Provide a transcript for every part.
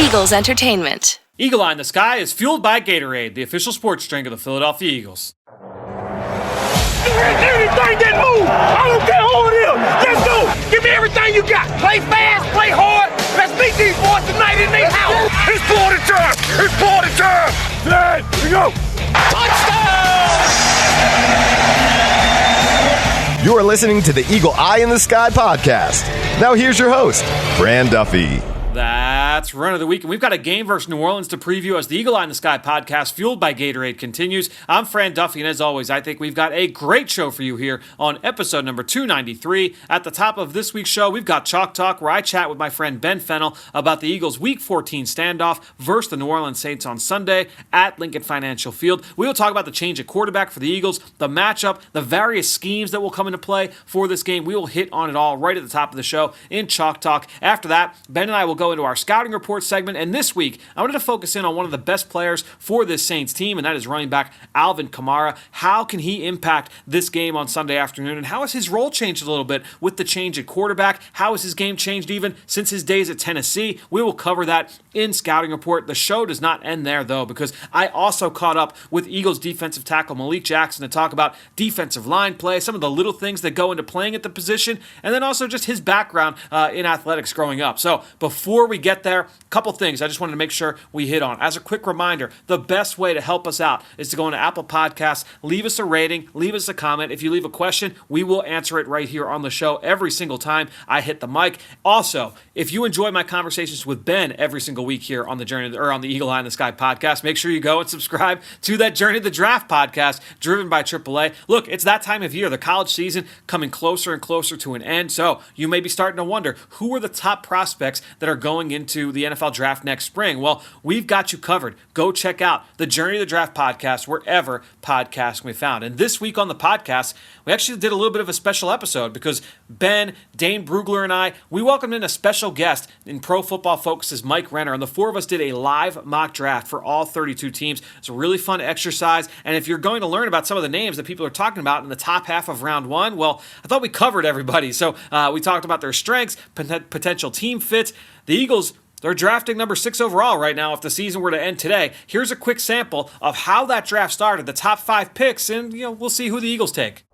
Eagles Entertainment. Eagle Eye in the Sky is fueled by Gatorade, the official sports drink of the Philadelphia Eagles. Anything that move, I don't care who it is. Let's go. Give me everything you got. Play fast, play hard. Let's meet these boys tonight in their house. It's party time. It's party time. There we go. Touchdown! You are listening to the Eagle Eye in the Sky podcast. Now here's your host, Fran Duffy. That's Run of the Week, and we've got a game versus New Orleans to preview as the Eagle Eye in the Sky podcast, fueled by Gatorade, continues. I'm Fran Duffy, and as always, I think we've got a great show for you here on episode number 293. At the top of this week's show, we've got Chalk Talk, where I chat with my friend Ben Fennell about the Eagles' Week 14 standoff versus the New Orleans Saints on Sunday at Lincoln Financial Field. We will talk about the change at quarterback for the Eagles, the matchup, the various schemes that will come into play for this game. We will hit on it all right at the top of the show in Chalk Talk. After that, Ben and I will go into our scouting report segment, and this week I wanted to focus in on one of the best players for this Saints team, and that is running back Alvin Kamara. How can he impact this game on Sunday afternoon, and how has his role changed a little bit with the change at quarterback? How has his game changed even since his days at Tennessee? We will cover that in scouting report. The show does not end there, though, because I also caught up with Eagles defensive tackle Malik Jackson to talk about defensive line play, some of the little things that go into playing at the position, and then also just his background in athletics growing up. So before we get there, a couple things I just wanted to make sure we hit on. As a quick reminder, the best way to help us out is to go into Apple Podcasts, leave us a rating, leave us a comment. If you leave a question, we will answer it right here on the show every single time I hit the mic. Also, if you enjoy my conversations with Ben every single week here on the on the Eagle Eye in the Sky podcast, make sure you go and subscribe to that Journey to the Draft podcast driven by AAA. Look, it's that time of year, the college season coming closer and closer to an end, so you may be starting to wonder, who are the top prospects that are going into the NFL draft next spring? Well, we've got you covered. Go check out the Journey to the Draft podcast wherever podcasts can be found. And this week on the podcast, we actually did a little bit of a special episode because Ben, Dane Brugler, and I, we welcomed in a special guest in Pro Football Focus's Mike Renner, and the four of us did a live mock draft for all 32 teams. It's a really fun exercise, and if you're going to learn about some of the names that people are talking about in the top half of round one, well, I thought we covered everybody. So we talked about their strengths, potential team fits. The Eagles, they're drafting number 6 overall right now if the season were to end today. Here's a quick sample of how that draft started, the top 5 picks, and we'll see who the Eagles take.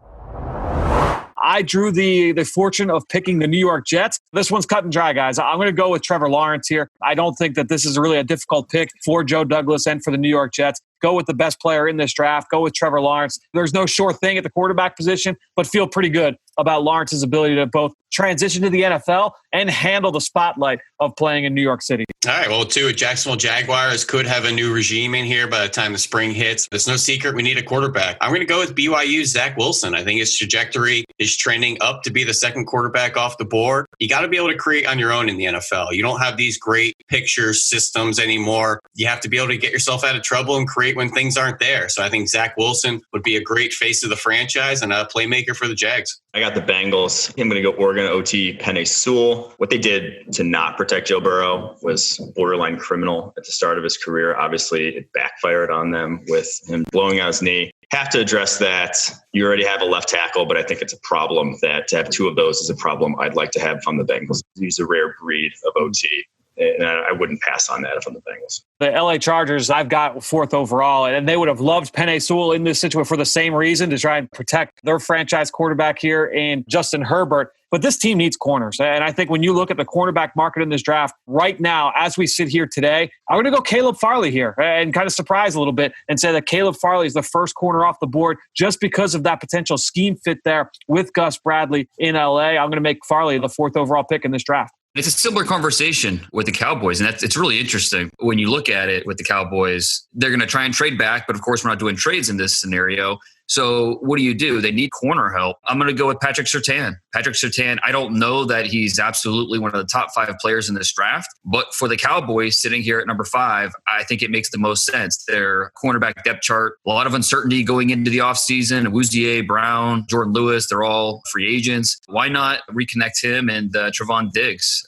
I drew the fortune of picking the New York Jets. This one's cut and dry, guys. I'm going to go with Trevor Lawrence here. I don't think that this is really a difficult pick for Joe Douglas and for the New York Jets. Go with the best player in this draft. Go with Trevor Lawrence. There's no sure thing at the quarterback position, but feel pretty good about Lawrence's ability to both transition to the NFL and handle the spotlight of playing in New York City. All right, well, too, Jacksonville Jaguars could have a new regime in here by the time the spring hits. There's no secret we need a quarterback. I'm going to go with BYU's Zach Wilson. I think his trajectory is trending up to be the second quarterback off the board. You got to be able to create on your own in the NFL. You don't have these great picture systems anymore. You have to be able to get yourself out of trouble and create when things aren't there. So I think Zach Wilson would be a great face of the franchise and a playmaker for the Jags. I got the Bengals. I'm going to go Oregon OT Penei Sewell. What they did to not protect Joe Burrow was borderline criminal at the start of his career. Obviously, it backfired on them with him blowing out his knee. Have to address that. You already have a left tackle, but I think it's a problem that to have 2 of those is a problem I'd like to have from the Bengals. He's a rare breed of OT. And I wouldn't pass on that if I'm the Bengals. The LA Chargers, I've got 4th overall, and they would have loved Penei Sewell in this situation for the same reason, to try and protect their franchise quarterback here in Justin Herbert. But this team needs corners. And I think when you look at the cornerback market in this draft right now, as we sit here today, I'm going to go Caleb Farley here and kind of surprise a little bit and say that Caleb Farley is the first corner off the board just because of that potential scheme fit there with Gus Bradley in LA. I'm going to make Farley the 4th overall pick in this draft. It's a similar conversation with the Cowboys, and it's really interesting. When you look at it with the Cowboys, they're going to try and trade back, but of course we're not doing trades in this scenario. So what do? They need corner help. I'm going to go with Patrick Surtain. Patrick Surtain, I don't know that he's absolutely one of the top 5 players in this draft, but for the Cowboys sitting here at number 5, I think it makes the most sense. Their cornerback depth chart, a lot of uncertainty going into the offseason. Awuzie, Brown, Jordan Lewis, they're all free agents. Why not reconnect him and Trevon Diggs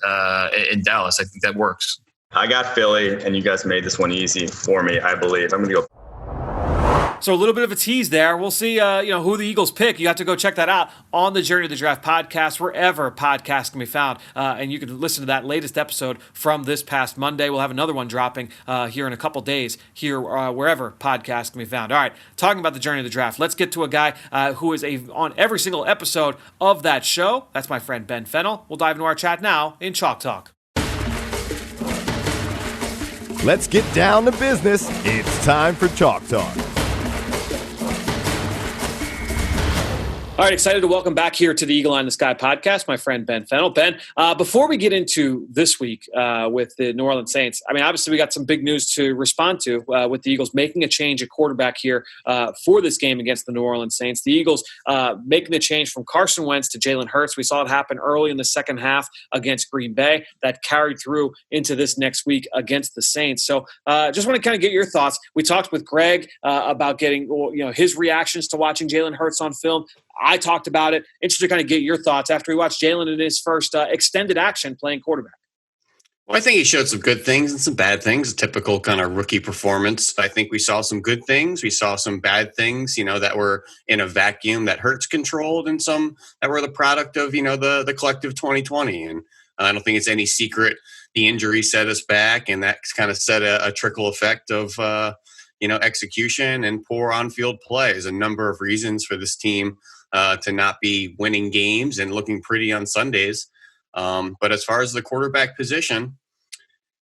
in Dallas? I think that works. I got Philly, and you guys made this one easy for me, I believe. I'm going to go So a little bit of a tease there. We'll see, who the Eagles pick. You have to go check that out on the Journey to the Draft podcast, wherever podcasts can be found. And you can listen to that latest episode from this past Monday. We'll have another one dropping here in a couple days here wherever podcasts can be found. All right, talking about the Journey to the Draft, let's get to a guy who is on every single episode of that show. That's my friend Ben Fennell. We'll dive into our chat now in Chalk Talk. Let's get down to business. It's time for Chalk Talk. All right, excited to welcome back here to the Eagle Eye in the Sky podcast, my friend Ben Fennell. Ben, before we get into this week with the New Orleans Saints, I mean, obviously we got some big news to respond to with the Eagles making a change at quarterback here for this game against the New Orleans Saints. The Eagles making the change from Carson Wentz to Jalen Hurts. We saw it happen early in the second half against Green Bay. That carried through into this next week against the Saints. So just want to kind of get your thoughts. We talked with Greg about getting his reactions to watching Jalen Hurts on film. I talked about it. Interested to kind of get your thoughts after we watched Jalen in his first extended action playing quarterback. Well, I think he showed some good things and some bad things, a typical kind of rookie performance. I think we saw some good things. We saw some bad things, that were in a vacuum that Hurts controlled, and some that were the product of, the collective 2020. And I don't think it's any secret the injury set us back, and that kind of set a trickle effect of, execution and poor on-field play. There's a number of reasons for this team to not be winning games and looking pretty on Sundays. But as far as the quarterback position,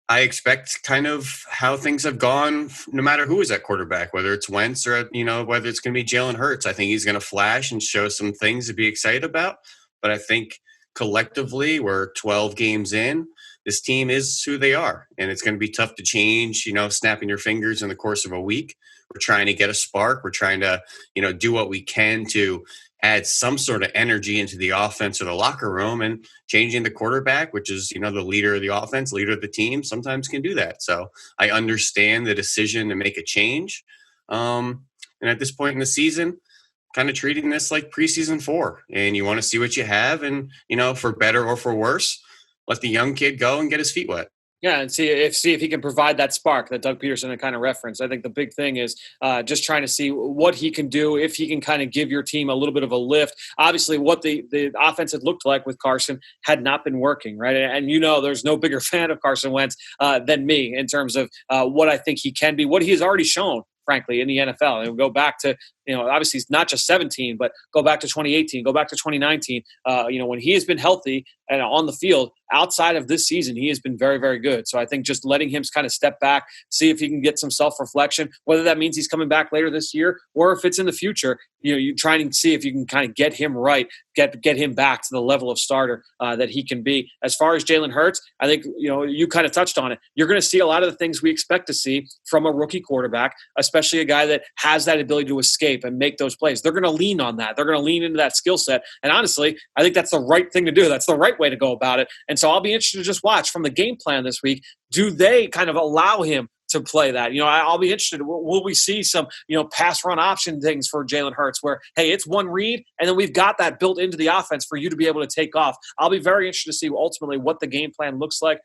I expect kind of how things have gone no matter who is at quarterback, whether it's Wentz or, whether it's going to be Jalen Hurts. I think he's going to flash and show some things to be excited about. But I think collectively we're 12 games in. This team is who they are, and it's going to be tough to change, snapping your fingers in the course of a week. We're trying to get a spark. We're trying to, do what we can to add some sort of energy into the offense or the locker room, and changing the quarterback, which is, the leader of the offense, leader of the team, sometimes can do that. So I understand the decision to make a change. And at this point in the season, kind of treating this like preseason 4, and you want to see what you have, and, for better or for worse, let the young kid go and get his feet wet. Yeah, and see if he can provide that spark that Doug Peterson had kind of referenced. I think the big thing is just trying to see what he can do, if he can kind of give your team a little bit of a lift. Obviously, what the offense had looked like with Carson had not been working, right? And there's no bigger fan of Carson Wentz than me in terms of what I think he can be, what he has already shown, frankly, in the NFL. And we'll go back to, obviously it's not just 17, but go back to 2018, go back to 2019. When he has been healthy and on the field outside of this season, he has been very, very good. So I think just letting him kind of step back, see if he can get some self-reflection, whether that means he's coming back later this year or if it's in the future, you're trying to see if you can kind of get him right, get him back to the level of starter that he can be. As far as Jalen Hurts, I think, you kind of touched on it. You're going to see a lot of the things we expect to see from a rookie quarterback, especially a guy that has that ability to escape and make those plays. They're going to lean on that. They're going to lean into that skill set. And honestly, I think that's the right thing to do. That's the right way to go about it. And so I'll be interested to just watch from the game plan this week. Do they kind of allow him to play that? I'll be interested. Will we see some, pass run option things for Jalen Hurts where, hey, it's one read and then we've got that built into the offense for you to be able to take off. I'll be very interested to see ultimately what the game plan looks like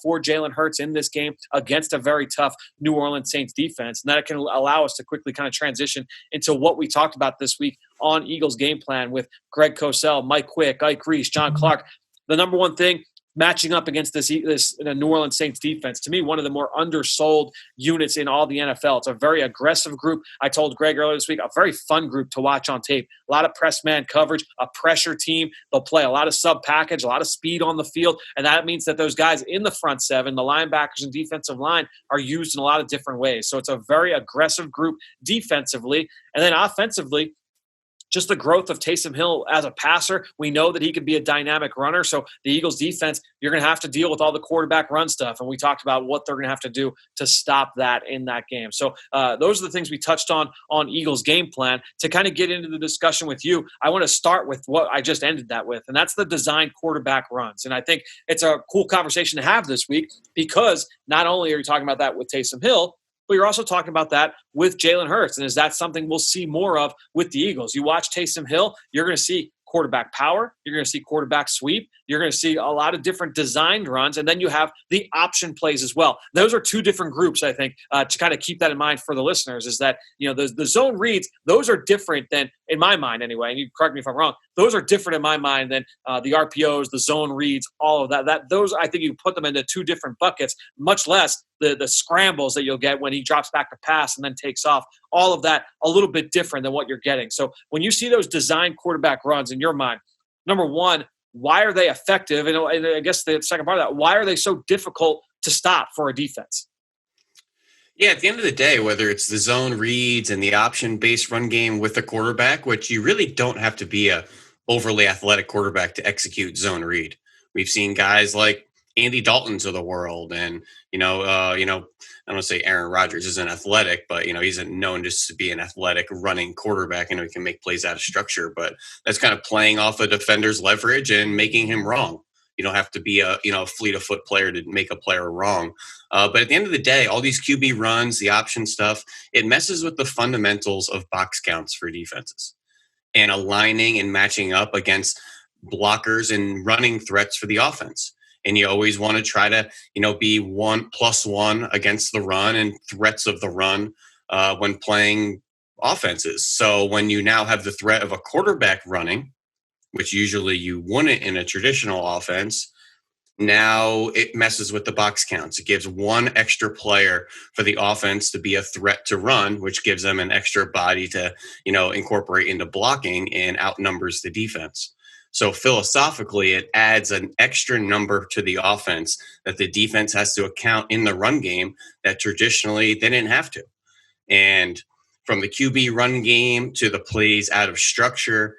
for Jalen Hurts in this game against a very tough New Orleans Saints defense. And that can allow us to quickly kind of transition into what we talked about this week on Eagles game plan with Greg Cosell, Mike Quick, Ike Reese, John Clark. The number one thing, matching up against this New Orleans Saints defense, to me, one of the more undersold units in all the NFL. It's a very aggressive group. I told Greg earlier this week, a very fun group to watch on tape. A lot of press man coverage, a pressure team. They'll play a lot of sub package, a lot of speed on the field, and that means that those guys in the front seven, the linebackers and defensive line, are used in a lot of different ways. So it's a very aggressive group defensively. And then offensively, just the growth of Taysom Hill as a passer. We know that he could be a dynamic runner. So the Eagles defense, you're going to have to deal with all the quarterback run stuff. And we talked about what they're going to have to do to stop that in that game. So those are the things we touched on Eagles game plan. To kind of get into the discussion with you, I want to start with what I just ended that with, and that's the design quarterback runs. And I think it's a cool conversation to have this week because not only are you talking about that with Taysom Hill, but you're also talking about that with Jalen Hurts. And is that something we'll see more of with the Eagles? You watch Taysom Hill, you're going to see quarterback power. You're going to see quarterback sweep. You're going to see a lot of different designed runs. And then you have the option plays as well. Those are two different groups, I think, to kind of keep that in mind for the listeners, is that, the zone reads, those are different than, in my mind anyway, and you correct me if I'm wrong, those are different in my mind than the RPOs, the zone reads, all of that. Those, I think you put them into two different buckets, much less the scrambles that you'll get when he drops back to pass and then takes off. All of that a little bit different than what you're getting. So when you see those designed quarterback runs in your mind, number one, why are they effective? And I guess the second part of that, why are they so difficult to stop for a defense? Yeah, at the end of the day, whether it's the zone reads and the option-based run game with a quarterback, which you really don't have to be a overly athletic quarterback to execute zone read. We've seen guys like Andy Daltons of the world, and I don't want to say Aaron Rodgers isn't athletic, but he's known just to be an athletic running quarterback. He can make plays out of structure, but that's kind of playing off a defender's leverage and making him wrong. You don't have to be a fleet of foot player to make a player wrong. But at the end of the day, all these QB runs, the option stuff, it messes with the fundamentals of box counts for defenses and aligning and matching up against blockers and running threats for the offense. And you always want to try to, be 1+1 against the run and threats of the run when playing offenses. So when you now have the threat of a quarterback running, which usually you wouldn't in a traditional offense, now it messes with the box counts. It gives one extra player for the offense to be a threat to run, which gives them an extra body to, incorporate into blocking and outnumbers the defense. So philosophically, it adds an extra number to the offense that the defense has to account in the run game that traditionally they didn't have to. And from the QB run game to the plays out of structure,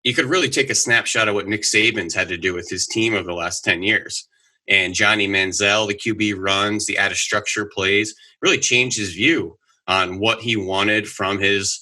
you could really take a snapshot of what Nick Saban's had to do with his team over the last 10 years. And Johnny Manziel, the QB runs, the out of structure plays, really changed his view on what he wanted from his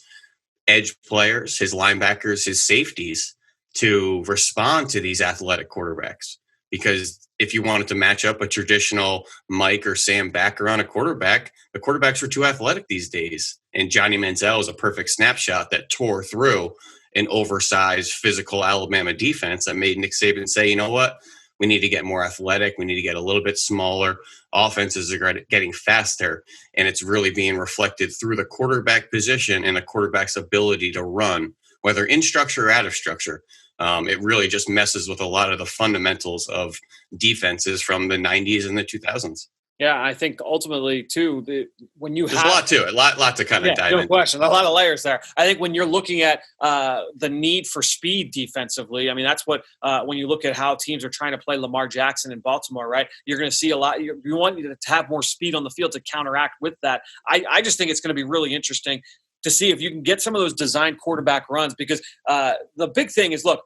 edge players, his linebackers, his safeties to respond to these athletic quarterbacks. Because if you wanted to match up a traditional Mike or Sam backer on a quarterback, the quarterbacks were too athletic these days. And Johnny Manziel is a perfect snapshot that tore through an oversized physical Alabama defense that made Nick Saban say, you know what, we need to get more athletic. We need to get a little bit smaller. Offenses are getting faster, and it's really being reflected through the quarterback position and the quarterback's ability to run, whether in structure or out of structure. It really just messes with a lot of the fundamentals of defenses from the 90s and the 2000s. Yeah, I think ultimately, too, there's a lot to it, a lot to kind of dive into. No question. A lot of layers there. I think when you're looking at the need for speed defensively, that's what when you look at how teams are trying to play Lamar Jackson in Baltimore, right? You're going to see a lot. You want to have more speed on the field to counteract with that. I just think it's going to be really interesting to see if you can get some of those designed quarterback runs, because the big thing is, look,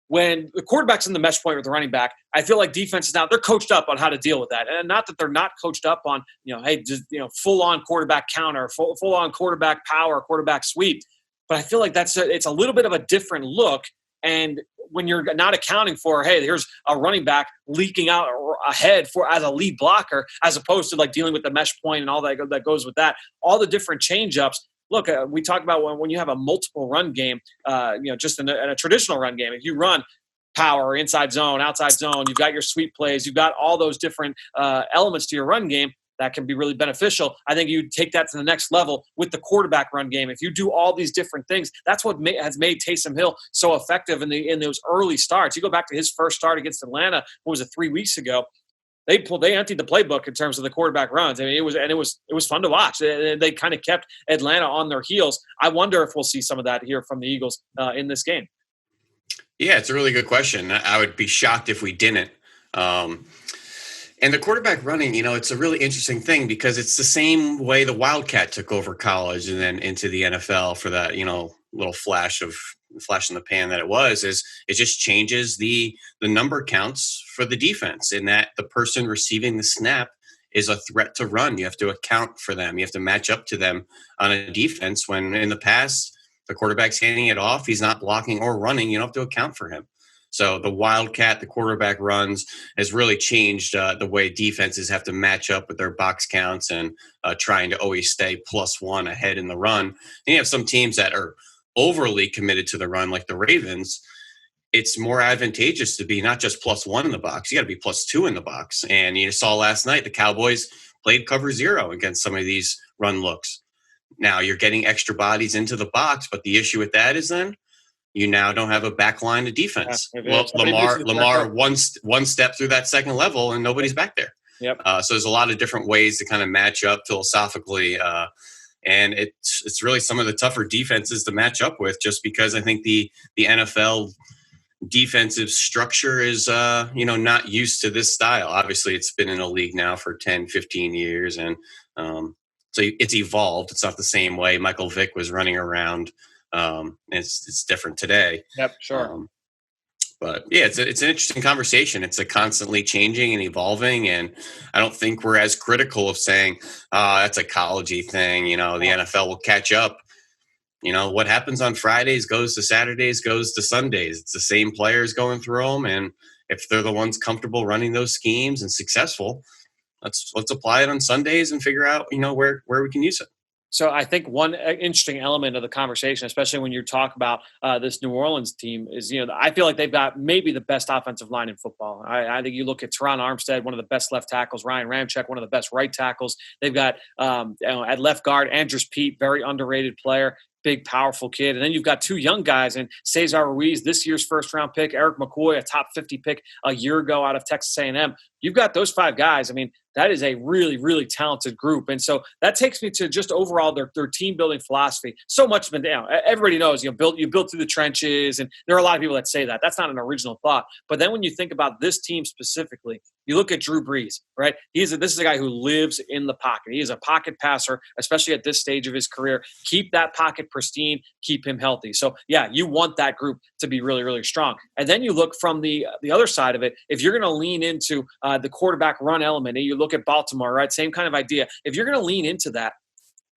when the quarterback's in the mesh point with the running back, I feel like defenses now, they're coached up on how to deal with that. And not that they're not coached up on, full-on quarterback counter, full-on quarterback power, quarterback sweep. But I feel like it's a little bit of a different look. And when you're not accounting for, hey, here's a running back leaking out ahead as a lead blocker, as opposed to like dealing with the mesh point and all that goes with that, all the different change-ups. Look, we talk about when you have a multiple run game, just in a traditional run game, if you run power, inside zone, outside zone, you've got your sweep plays, you've got all those different elements to your run game that can be really beneficial. I think you take that to the next level with the quarterback run game. If you do all these different things, that's what has made Taysom Hill so effective in those early starts. You go back to his first start against Atlanta, 3 weeks ago? They emptied the playbook in terms of the quarterback runs. It was fun to watch. They kind of kept Atlanta on their heels. I wonder if we'll see some of that here from the Eagles in this game. Yeah, it's a really good question. I would be shocked if we didn't. And the quarterback running, it's a really interesting thing because it's the same way the Wildcat took over college and then into the NFL for that, little flash in the pan that it just changes the number counts for the defense, in that the person receiving the snap is a threat to run. You have to account for them. You have to match up to them on a defense, when in the past the quarterback's handing it off, he's not blocking or running. You don't have to account for him. So the Wildcat, the quarterback runs, has really changed the way defenses have to match up with their box counts and trying to always stay +1 ahead in the run. And you have some teams that are overly committed to the run, like the Ravens. it's more advantageous to be not just +1 in the box. You got to be +2 in the box. And you saw last night the Cowboys played cover 0 against some of these run looks. Now you're getting extra bodies into the box, but the issue with that is then you now don't have a back line of defense. Well, Lamar one step through that second level and nobody's back there. Yep. So there's a lot of different ways to kind of match up philosophically. And it's really some of the tougher defenses to match up with, just because I think the NFL defensive structure is, not used to this style. Obviously, it's been in a league now for 10, 15 years. And so it's evolved. It's not the same way Michael Vick was running around. It's different today. Yep, sure. But yeah, it's an interesting conversation. It's a constantly changing and evolving, and I don't think we're as critical of saying, that's a college-y thing. The NFL will catch up. What happens on Fridays goes to Saturdays, goes to Sundays. It's the same players going through them, and if they're the ones comfortable running those schemes and successful, let's apply it on Sundays and figure out, where we can use it. So I think one interesting element of the conversation, especially when you talk about this New Orleans team, is, I feel like they've got maybe the best offensive line in football. I think you look at Teron Armstead, one of the best left tackles, Ryan Ramczyk, one of the best right tackles. They've got at left guard, Andrus Peat, very underrated player. Big, powerful kid. And then you've got two young guys in Cesar Ruiz, this year's first-round pick, Eric McCoy, a top 50 pick a year ago out of Texas A&M. You've got those 5 guys. I mean, that is a really, really talented group. And so that takes me to just overall their team-building philosophy. So much has been down. Everybody knows, you built through the trenches, and there are a lot of people that say that. That's not an original thought. But then when you think about this team specifically, you look at Drew Brees, right? This is a guy who lives in the pocket. He is a pocket passer, especially at this stage of his career. Keep that pocket pristine, keep him healthy. So, yeah, you want that group to be really, really strong. And then you look from the other side of it. If you're going to lean into the quarterback run element, and you look at Baltimore, right? Same kind of idea. If you're going to lean into that,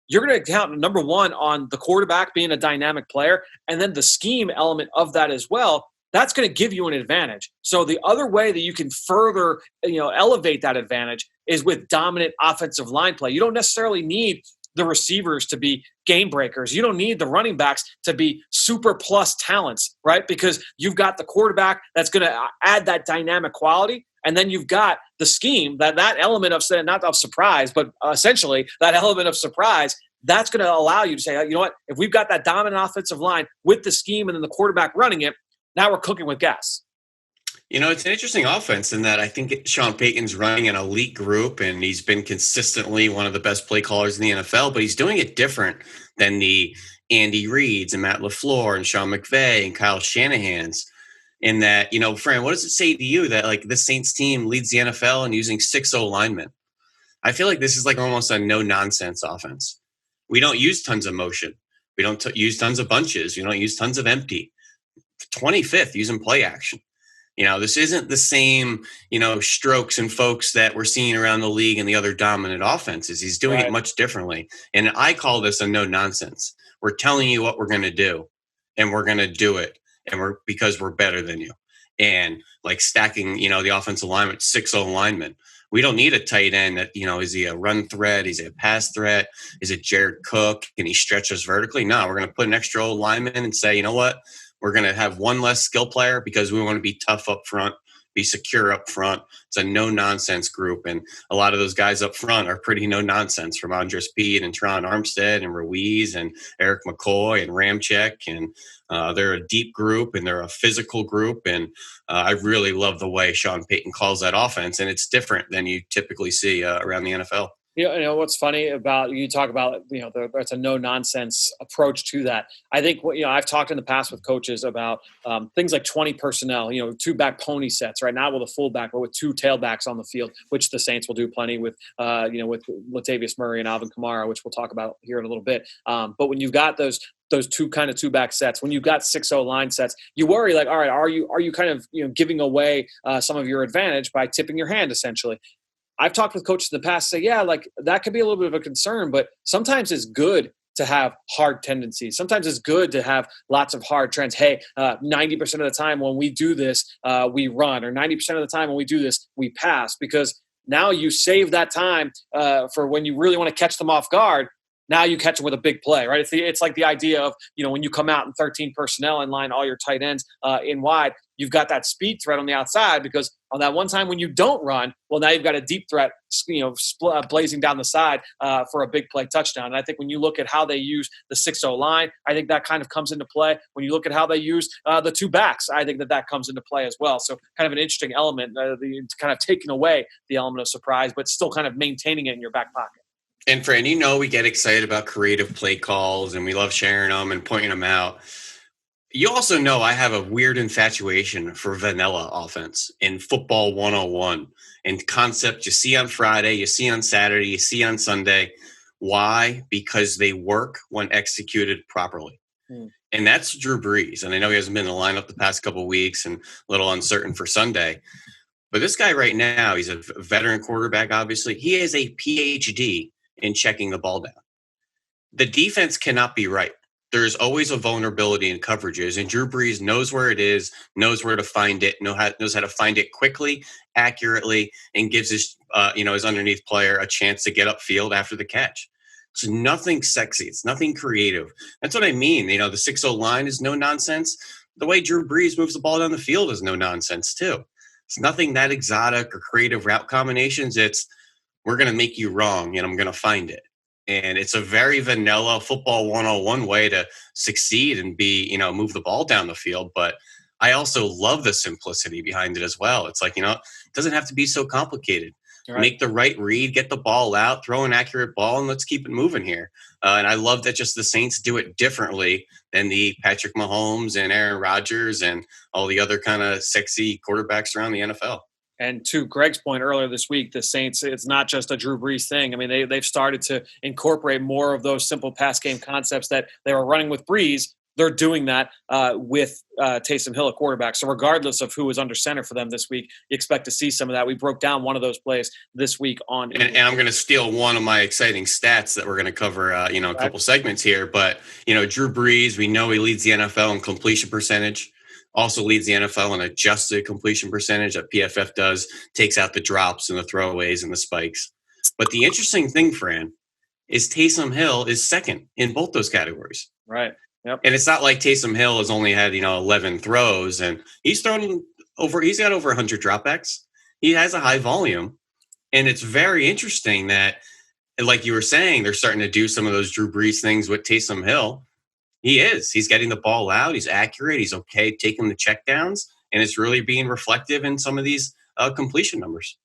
you're going to count, number one, on the quarterback being a dynamic player, and then the scheme element of that as well. That's going to give you an advantage. So the other way that you can further, elevate that advantage is with dominant offensive line play. You don't necessarily need the receivers to be game breakers. You don't need the running backs to be super plus talents, right? Because you've got the quarterback that's going to add that dynamic quality. And then you've got the scheme, that element of, not of surprise, but essentially that element of surprise, that's going to allow you to say, you know what, if we've got that dominant offensive line with the scheme and then the quarterback running it, now we're cooking with gas. It's an interesting offense in that I think Sean Payton's running an elite group, and he's been consistently one of the best play callers in the NFL, but he's doing it different than the Andy Reids and Matt LaFleur and Sean McVay and Kyle Shanahan's. In that, Fran, what does it say to you that like the Saints team leads the NFL in using 6-0 linemen? I feel like this is like almost a no-nonsense offense. We don't use tons of motion. We don't use tons of bunches. We don't use tons of empty. 25th using play action. This isn't the same, strokes and folks that we're seeing around the league and the other dominant offenses. He's doing it much differently. And I call this a no-nonsense. We're telling you what we're going to do, and we're going to do it. And because we're better than you. And like stacking, the offensive line with 6-0 linemen. We don't need a tight end that, is he a run threat? Is he a pass threat? Is it Jared Cook? Can he stretch us vertically? No, we're going to put an extra old lineman and say, you know what? We're going to have one less skill player because we want to be tough up front, be secure up front. It's a no-nonsense group. And a lot of those guys up front are pretty no-nonsense, from Andrus Peat and Teron Armstead and Ruiz and Eric McCoy and Ramczyk. And they're a deep group, and they're a physical group. And I really love the way Sean Payton calls that offense. And it's different than you typically see around the NFL. What's funny about, you talk about, that's a no-nonsense approach to that. I think, I've talked in the past with coaches about things like 20 personnel, 2-back pony sets, right? Not with a fullback, but with 2 tailbacks on the field, which the Saints will do plenty with, with Latavius Murray and Alvin Kamara, which we'll talk about here in a little bit. But when you've got those 2-back sets, when you've got 6-0 line sets, you worry, like, all right, are you kind of, giving away some of your advantage by tipping your hand, essentially? I've talked with coaches in the past, say, yeah, like that could be a little bit of a concern, but sometimes it's good to have hard tendencies. Sometimes it's good to have lots of hard trends. Hey, 90% of the time when we do this, we run, or 90% of the time when we do this, we pass, because now you save that time for when you really want to catch them off guard. Now you catch them with a big play, right? It's like the idea of, when you come out in 13 personnel and line all your tight ends in wide, you've got that speed threat on the outside, because on that one time when you don't run, well, now you've got a deep threat, blazing down the side for a big play touchdown. And I think when you look at how they use the 6-0 line, I think that kind of comes into play. When you look at how they use the two backs, I think that comes into play as well. So kind of an interesting element, kind of taking away the element of surprise, but still kind of maintaining it in your back pocket. And Fran, we get excited about creative play calls and we love sharing them and pointing them out. You also know I have a weird infatuation for vanilla offense in football 101 and concept you see on Friday, you see on Saturday, you see on Sunday. Why? Because they work when executed properly. And that's Drew Brees. And I know he hasn't been in the lineup the past couple of weeks and a little uncertain for Sunday. But this guy right now, he's a veteran quarterback, obviously. He has a PhD in checking the ball down. The defense cannot be right. There's always a vulnerability in coverages, and Drew Brees knows where it is, knows where to find it, knows how to find it quickly, accurately, and gives his his underneath player a chance to get upfield after the catch. It's nothing sexy. It's nothing creative. That's what I mean. The 6-0 line is no nonsense. The way Drew Brees moves the ball down the field is no nonsense too. It's nothing that exotic or creative route combinations. It's we're going to make you wrong, and I'm going to find it. And it's a very vanilla football 101 way to succeed and be, move the ball down the field. But I also love the simplicity behind it as well. It's like, it doesn't have to be so complicated. Right. Make the right read, get the ball out, throw an accurate ball, and let's keep it moving here. And I love that just the Saints do it differently than the Patrick Mahomes and Aaron Rodgers and all the other kind of sexy quarterbacks around the NFL. And to Greg's point earlier this week, the Saints, it's not just a Drew Brees thing. I mean, they've started to incorporate more of those simple pass game concepts that they were running with Brees. They're doing that with Taysom Hill at quarterback. So regardless of who was under center for them this week, you expect to see some of that. We broke down one of those plays this week on. And I'm going to steal one of my exciting stats that we're going to cover, a couple segments here. But, Drew Brees, we know he leads the NFL in completion percentage. Also leads the NFL in adjusted completion percentage that PFF does, takes out the drops and the throwaways and the spikes. But the interesting thing, Fran, is Taysom Hill is second in both those categories. Right. Yep. And it's not like Taysom Hill has only had, 11 throws, and he's got over 100 dropbacks. He has a high volume. And it's very interesting that, like you were saying, they're starting to do some of those Drew Brees things with Taysom Hill. He's getting the ball out. He's accurate. He's okay taking the checkdowns, and it's really being reflective in some of these completion numbers.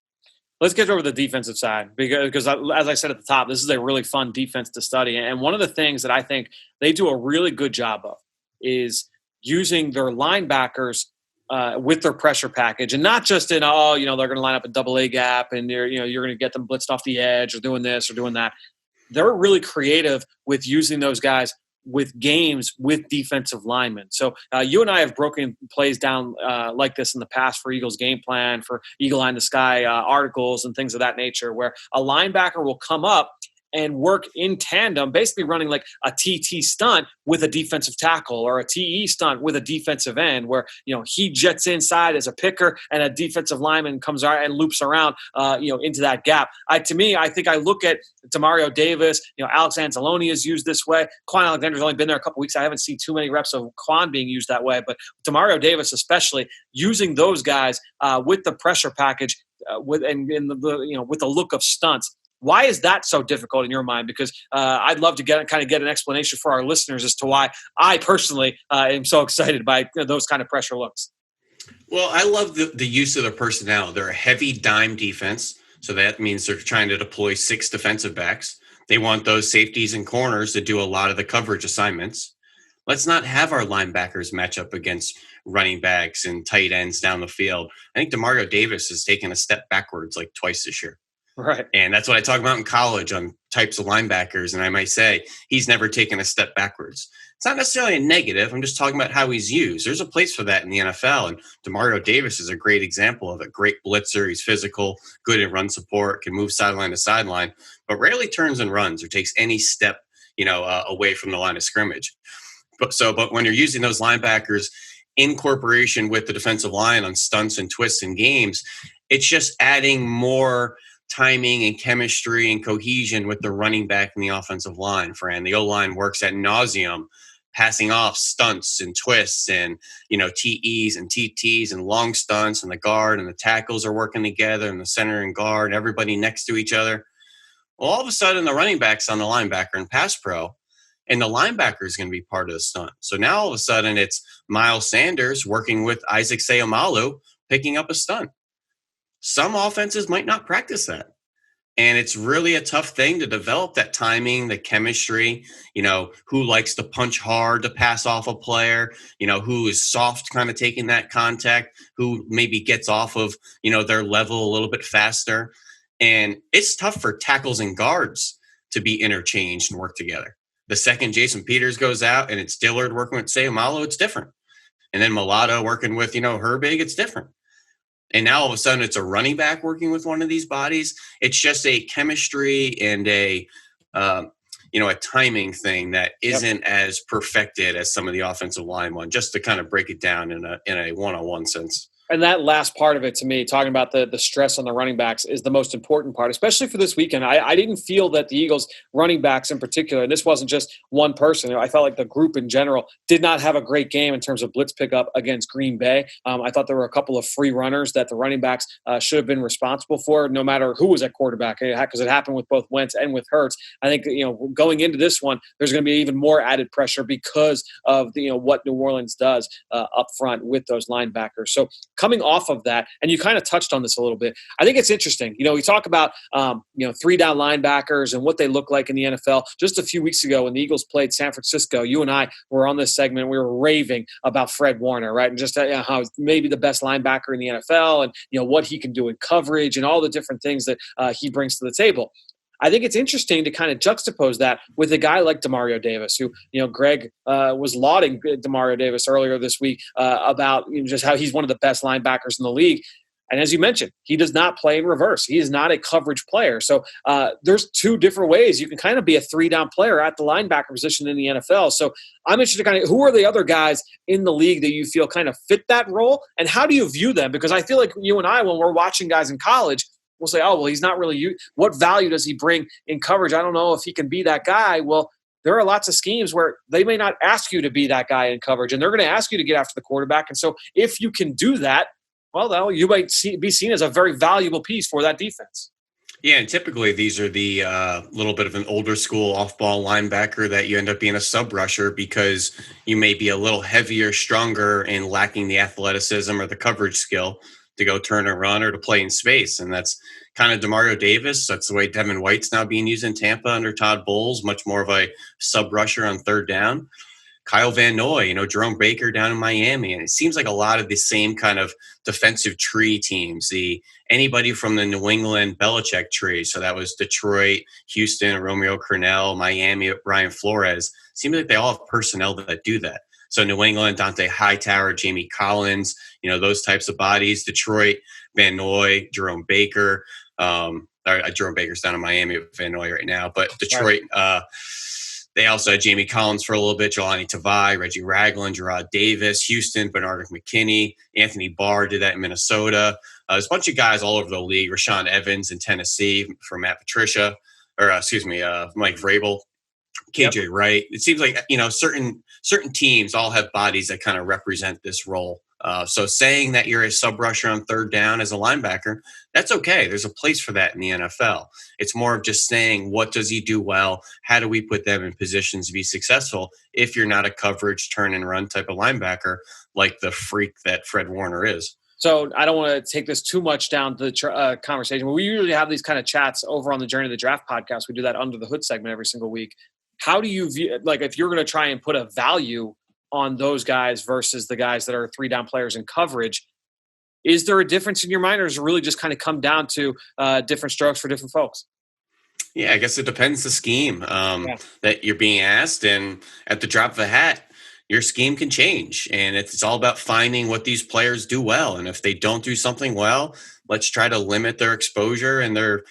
Let's get over the defensive side because, as I said at the top, this is a really fun defense to study. And one of the things that I think they do a really good job of is using their linebackers with their pressure package, and not just in, they're going to line up a double A gap and you're going to get them blitzed off the edge or doing this or doing that. They're really creative with using those guys with games with defensive linemen. So you and I have broken plays down like this in the past for Eagles game plan, for Eagle Eye in the Sky articles and things of that nature, where a linebacker will come up and work in tandem, basically running like a TT stunt with a defensive tackle or a TE stunt with a defensive end, where, he jets inside as a picker and a defensive lineman comes out and loops around, into that gap. I think I look at Demario Davis, Alex Anzalone is used this way. Quan Alexander's only been there a couple weeks. I haven't seen too many reps of Quan being used that way, but Demario Davis, especially using those guys with the pressure package with the look of stunts. Why is that so difficult in your mind? Because I'd love to get an explanation for our listeners as to why I personally am so excited by those kind of pressure looks. Well, I love the use of the personnel. They're a heavy dime defense, so that means they're trying to deploy 6 defensive backs. They want those safeties and corners to do a lot of the coverage assignments. Let's not have our linebackers match up against running backs and tight ends down the field. I think Demario Davis has taken a step backwards like twice this year. Right. And that's what I talk about in college on types of linebackers. And I might say he's never taken a step backwards. It's not necessarily a negative. I'm just talking about how he's used. There's a place for that in the NFL. And Demario Davis is a great example of a great blitzer. He's physical, good in run support, can move sideline to sideline, but rarely turns and runs or takes any step, away from the line of scrimmage. But when you're using those linebackers in corporation with the defensive line on stunts and twists and games, it's just adding more timing and chemistry and cohesion with the running back and the offensive line, Fran. The O-line works ad nauseum, passing off stunts and twists and, TEs and TTs and long stunts, and the guard and the tackles are working together, and the center and guard, everybody next to each other. Well, all of a sudden the running back's on the linebacker in pass pro, and the linebacker is going to be part of the stunt. So now all of a sudden it's Miles Sanders working with Isaac Seumalo picking up a stunt. Some offenses might not practice that. And it's really a tough thing to develop that timing, the chemistry, who likes to punch hard to pass off a player, who is soft kind of taking that contact, who maybe gets off of, their level a little bit faster. And it's tough for tackles and guards to be interchanged and work together. The second Jason Peters goes out and it's Dillard working with Seumalo, it's different. And then Mulatto working with, Herbig, it's different. And now all of a sudden it's a running back working with one of these bodies. It's just a chemistry and a timing thing that isn't as perfected as some of the offensive line one, just to kind of break it down in a one-on-one sense. And that last part of it, to me, talking about the stress on the running backs, is the most important part, especially for this weekend. I didn't feel that the Eagles running backs in particular, and this wasn't just one person, I felt like the group in general did not have a great game in terms of blitz pickup against Green Bay. I thought there were a couple of free runners that the running backs should have been responsible for, no matter who was at quarterback, because it happened with both Wentz and with Hurts. I think, going into this one, there's going to be even more added pressure because of what New Orleans does up front with those linebackers. So coming off of that, and you kind of touched on this a little bit, I think it's interesting. We talk about, 3-down linebackers and what they look like in the NFL. Just a few weeks ago when the Eagles played San Francisco, you and I were on this segment. We were raving about Fred Warner, right? And just how he's maybe the best linebacker in the NFL and, what he can do in coverage and all the different things that he brings to the table. I think it's interesting to kind of juxtapose that with a guy like Demario Davis, who, Greg was lauding Demario Davis earlier this week about just how he's one of the best linebackers in the league. And as you mentioned, he does not play in reverse. He is not a coverage player. So there's two different ways you can kind of be a 3-down player at the linebacker position in the NFL. So I'm interested in who are the other guys in the league that you feel kind of fit that role, and how do you view them? Because I feel like you and I, when we're watching guys in college, we'll say, oh, well, he's not really – what value does he bring in coverage? I don't know if he can be that guy. Well, there are lots of schemes where they may not ask you to be that guy in coverage, and they're going to ask you to get after the quarterback. And so if you can do that, well, you might be seen as a very valuable piece for that defense. Yeah, and typically these are the little bit of an older school off-ball linebacker that you end up being a sub-rusher because you may be a little heavier, stronger, and lacking the athleticism or the coverage skill to go turn and run or to play in space. And that's kind of Demario Davis. That's the way Devin White's now being used in Tampa under Todd Bowles, much more of a sub-rusher on third down. Kyle Van Noy, Jerome Baker down in Miami. And it seems like a lot of the same kind of defensive tree teams, anybody from the New England Belichick tree. So that was Detroit, Houston, Romeo Crennel, Miami, Brian Flores. Seems like they all have personnel that do that. So New England, Dante Hightower, Jamie Collins, those types of bodies. Detroit, Van Noy, Jerome Baker. Jerome Baker's down in Miami with Van Noy right now. But Detroit, they also had Jamie Collins for a little bit, Jelani Tavai, Reggie Ragland, Gerard Davis, Houston, Bernard McKinney, Anthony Barr did that in Minnesota. There's a bunch of guys all over the league. Rashawn Evans in Tennessee for Matt Patricia, Mike Vrabel. KJ Wright. It seems like, certain teams all have bodies that kind of represent this role. So saying that you're a sub rusher on third down as a linebacker, that's okay. There's a place for that in the NFL. It's more of just saying, what does he do well? How do we put them in positions to be successful if you're not a coverage turn and run type of linebacker like the freak that Fred Warner is? So I don't want to take this too much down to the conversation, but we usually have these kind of chats over on the Journey of the Draft podcast. We do that Under the Hood segment every single week. How do you view, if you're going to try and put a value on those guys versus the guys that are 3-down players in coverage, is there a difference in your mind, or does it really just kind of come down to different strokes for different folks? Yeah, I guess it depends the scheme that you're being asked. And at the drop of a hat, your scheme can change. And it's all about finding what these players do well. And if they don't do something well, let's try to limit their exposure and their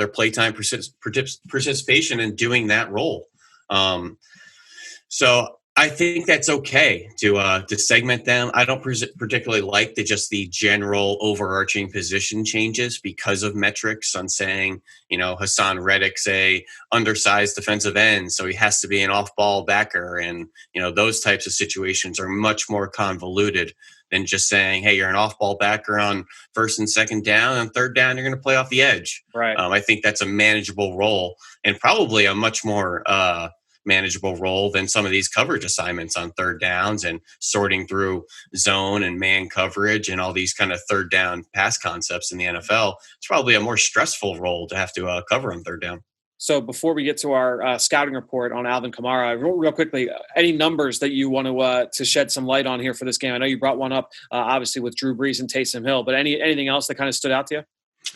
playtime participation in doing that role. So I think that's okay to segment them. I don't particularly like the general overarching position changes because of metrics on saying, Hassan Reddick's a undersized defensive end, so he has to be an off-ball backer. And, those types of situations are much more convoluted than just saying, hey, you're an off-ball backer on first and second down, and third down, you're going to play off the edge. Right. I think that's a manageable role and probably a much more manageable role than some of these coverage assignments on third downs and sorting through zone and man coverage and all these kind of third down pass concepts in the NFL. It's probably a more stressful role to have to cover on third down. So before we get to our scouting report on Alvin Kamara, real quickly, any numbers that you want to shed some light on here for this game? I know you brought one up, obviously, with Drew Brees and Taysom Hill, but anything else that kind of stood out to you?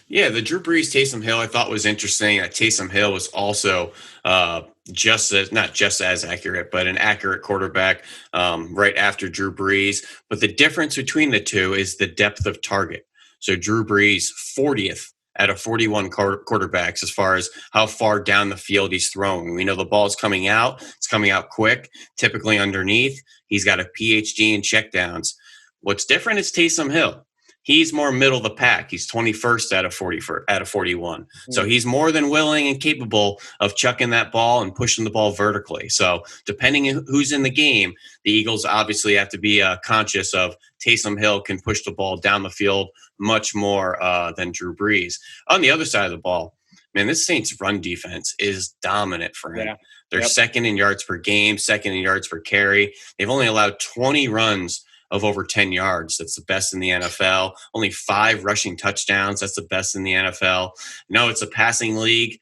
Yeah, the Drew Brees Taysom Hill I thought was interesting. Taysom Hill was also not just as accurate, but an accurate quarterback right after Drew Brees. But the difference between the two is the depth of target. So Drew Brees, 40th out of 41 quarterbacks as far as how far down the field he's throwing. We know the ball's coming out. It's coming out quick, typically underneath. He's got a PhD in checkdowns. What's different is Taysom Hill. He's more middle of the pack. He's 21st out of 41. Mm-hmm. So he's more than willing and capable of chucking that ball and pushing the ball vertically. So depending on who's in the game, the Eagles obviously have to be conscious of Taysom Hill can push the ball down the field much more than Drew Brees. On the other side of the ball, man, this Saints run defense is dominant for him. Yeah. They're second in yards per game, second in yards per carry. They've only allowed 20 runs of over 10 yards. That's the best in the NFL. Only 5 rushing touchdowns. That's the best in the NFL. No, it's a passing league.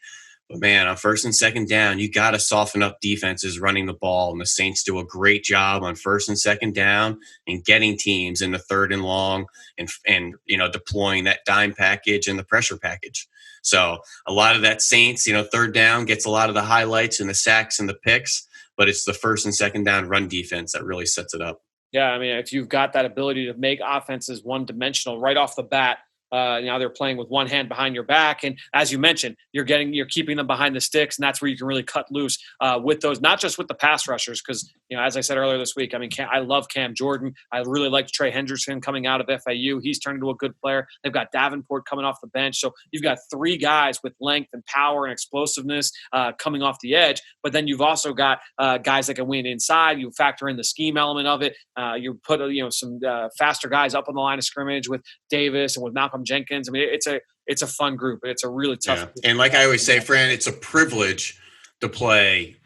But, man, on first and second down, you got to soften up defenses running the ball. And the Saints do a great job on first and second down and getting teams in the third and long and deploying that dime package and the pressure package. So a lot of that Saints, third down gets a lot of the highlights and the sacks and the picks. But it's the first and second down run defense that really sets it up. Yeah, I mean, if you've got that ability to make offenses one-dimensional right off the bat, now they're playing with one hand behind your back, and as you mentioned, you're keeping them behind the sticks, and that's where you can really cut loose with those, not just with the pass rushers, because as I said earlier this week, I mean, I love Cam Jordan. I really liked Trey Hendrickson coming out of FAU. He's turned into a good player. They've got Davenport coming off the bench, so you've got 3 guys with length and power and explosiveness coming off the edge. But then you've also got guys that can win inside. You factor in the scheme element of it. You put some faster guys up on the line of scrimmage with Davis and with Malcolm Jenkins. I mean, it's a fun group. It's a really tough. Yeah. And like I always say, Fran, it's a privilege to play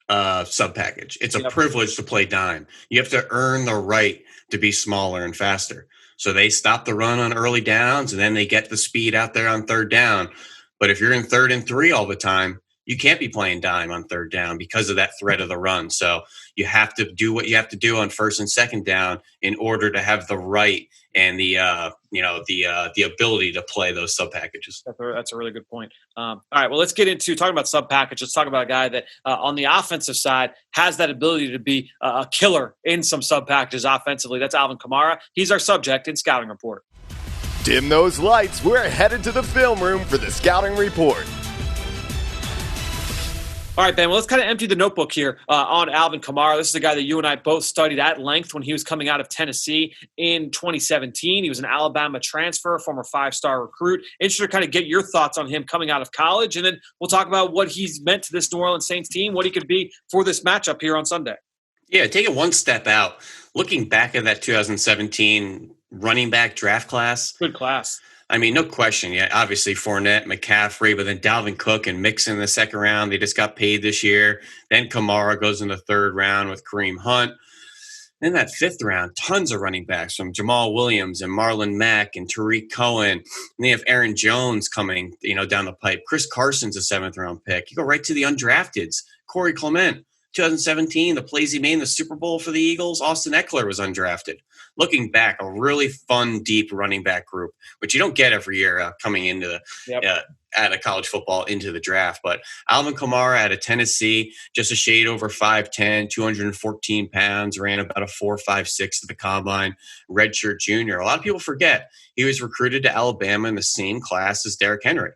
sub package. It's a privilege to play dime. You have to earn the right to be smaller and faster. So they stop the run on early downs, and then they get the speed out there on third down. But if you're in 3rd and 3 all the time, you can't be playing dime on third down because of that threat of the run. So you have to do what you have to do on first and second down in order to have the right and the ability to play those sub packages. That's a really good point. All right, well, let's get into talking about sub package. Let's talk about a guy that on the offensive side has that ability to be a killer in some sub packages offensively. That's Alvin Kamara. He's our subject in Scouting Report. Dim those lights. We're headed to the film room for the Scouting Report. All right, Ben, well, let's kind of empty the notebook here on Alvin Kamara. This is a guy that you and I both studied at length when he was coming out of Tennessee in 2017. He was an Alabama transfer, former 5-star recruit. Interested to kind of get your thoughts on him coming out of college, and then we'll talk about what he's meant to this New Orleans Saints team, what he could be for this matchup here on Sunday. Yeah, take it one step out. Looking back at that 2017 running back draft class. Good class. I mean, no question. Yeah, obviously Fournette, McCaffrey, but then Dalvin Cook and Mixon in the second round. They just got paid this year. Then Kamara goes in the 3rd round with Kareem Hunt. Then that 5th round, tons of running backs from Jamal Williams and Marlon Mack and Tariq Cohen. And they have Aaron Jones coming, down the pipe. Chris Carson's a 7th round pick. You go right to the undrafteds. Corey Clement, 2017, the plays he made in the Super Bowl for the Eagles. Austin Eckler was undrafted. Looking back, a really fun, deep running back group, which you don't get every year coming into out of college football into the draft. But Alvin Kamara out of Tennessee, just a shade over 5'10", 214 pounds, ran about a 4.56 at the combine, redshirt junior. A lot of people forget he was recruited to Alabama in the same class as Derrick Henry.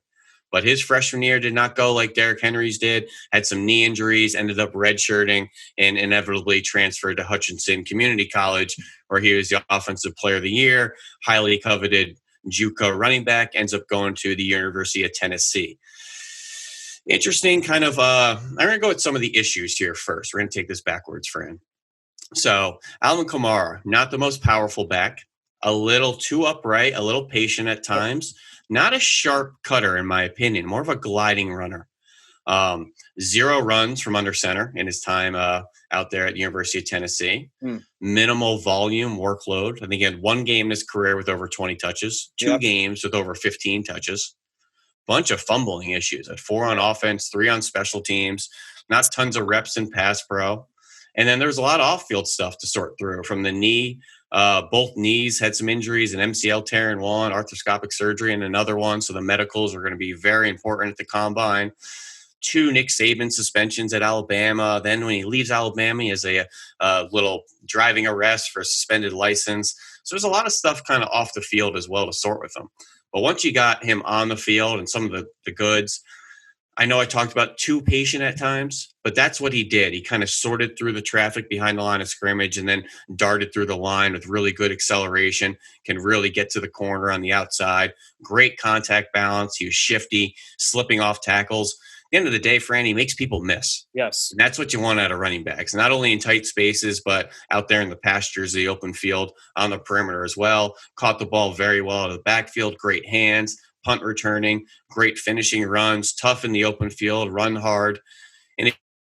But his freshman year did not go like Derrick Henry's did, had some knee injuries, ended up redshirting, and inevitably transferred to Hutchinson Community College, where he was the offensive player of the year, highly coveted JUCO running back, ends up going to the University of Tennessee. Interesting kind of, I'm going to go with some of the issues here first. We're going to take this backwards, Fran. So Alvin Kamara, not the most powerful back, a little too upright, a little patient at times, not a sharp cutter, in my opinion, more of a gliding runner. 0 runs from under center in his time out there at the University of Tennessee. Minimal volume workload. I think he had 1 game in his career with over 20 touches, 2 games with over 15 touches. Bunch of fumbling issues. At 4 on offense, 3 on special teams, not tons of reps in pass pro. And then there's a lot of off-field stuff to sort through from the knee. Both knees had some injuries, an MCL tear in one, arthroscopic surgery in another one. So the medicals are going to be very important at the combine. 2 Nick Saban suspensions at Alabama. Then when he leaves Alabama, he has a little driving arrest for a suspended license. So there's a lot of stuff kind of off the field as well to sort with him. But once you got him on the field and some of the goods, I know I talked about too patient at times, but that's what he did. He kind of sorted through the traffic behind the line of scrimmage and then darted through the line with really good acceleration, can really get to the corner on the outside. Great contact balance. He was shifty, slipping off tackles. At the end of the day, Fran, he makes people miss. Yes. And that's what you want out of running backs, not only in tight spaces, but out there in the pastures, the open field, on the perimeter as well. Caught the ball very well out of the backfield, great hands, punt returning, great finishing runs, tough in the open field, run hard. And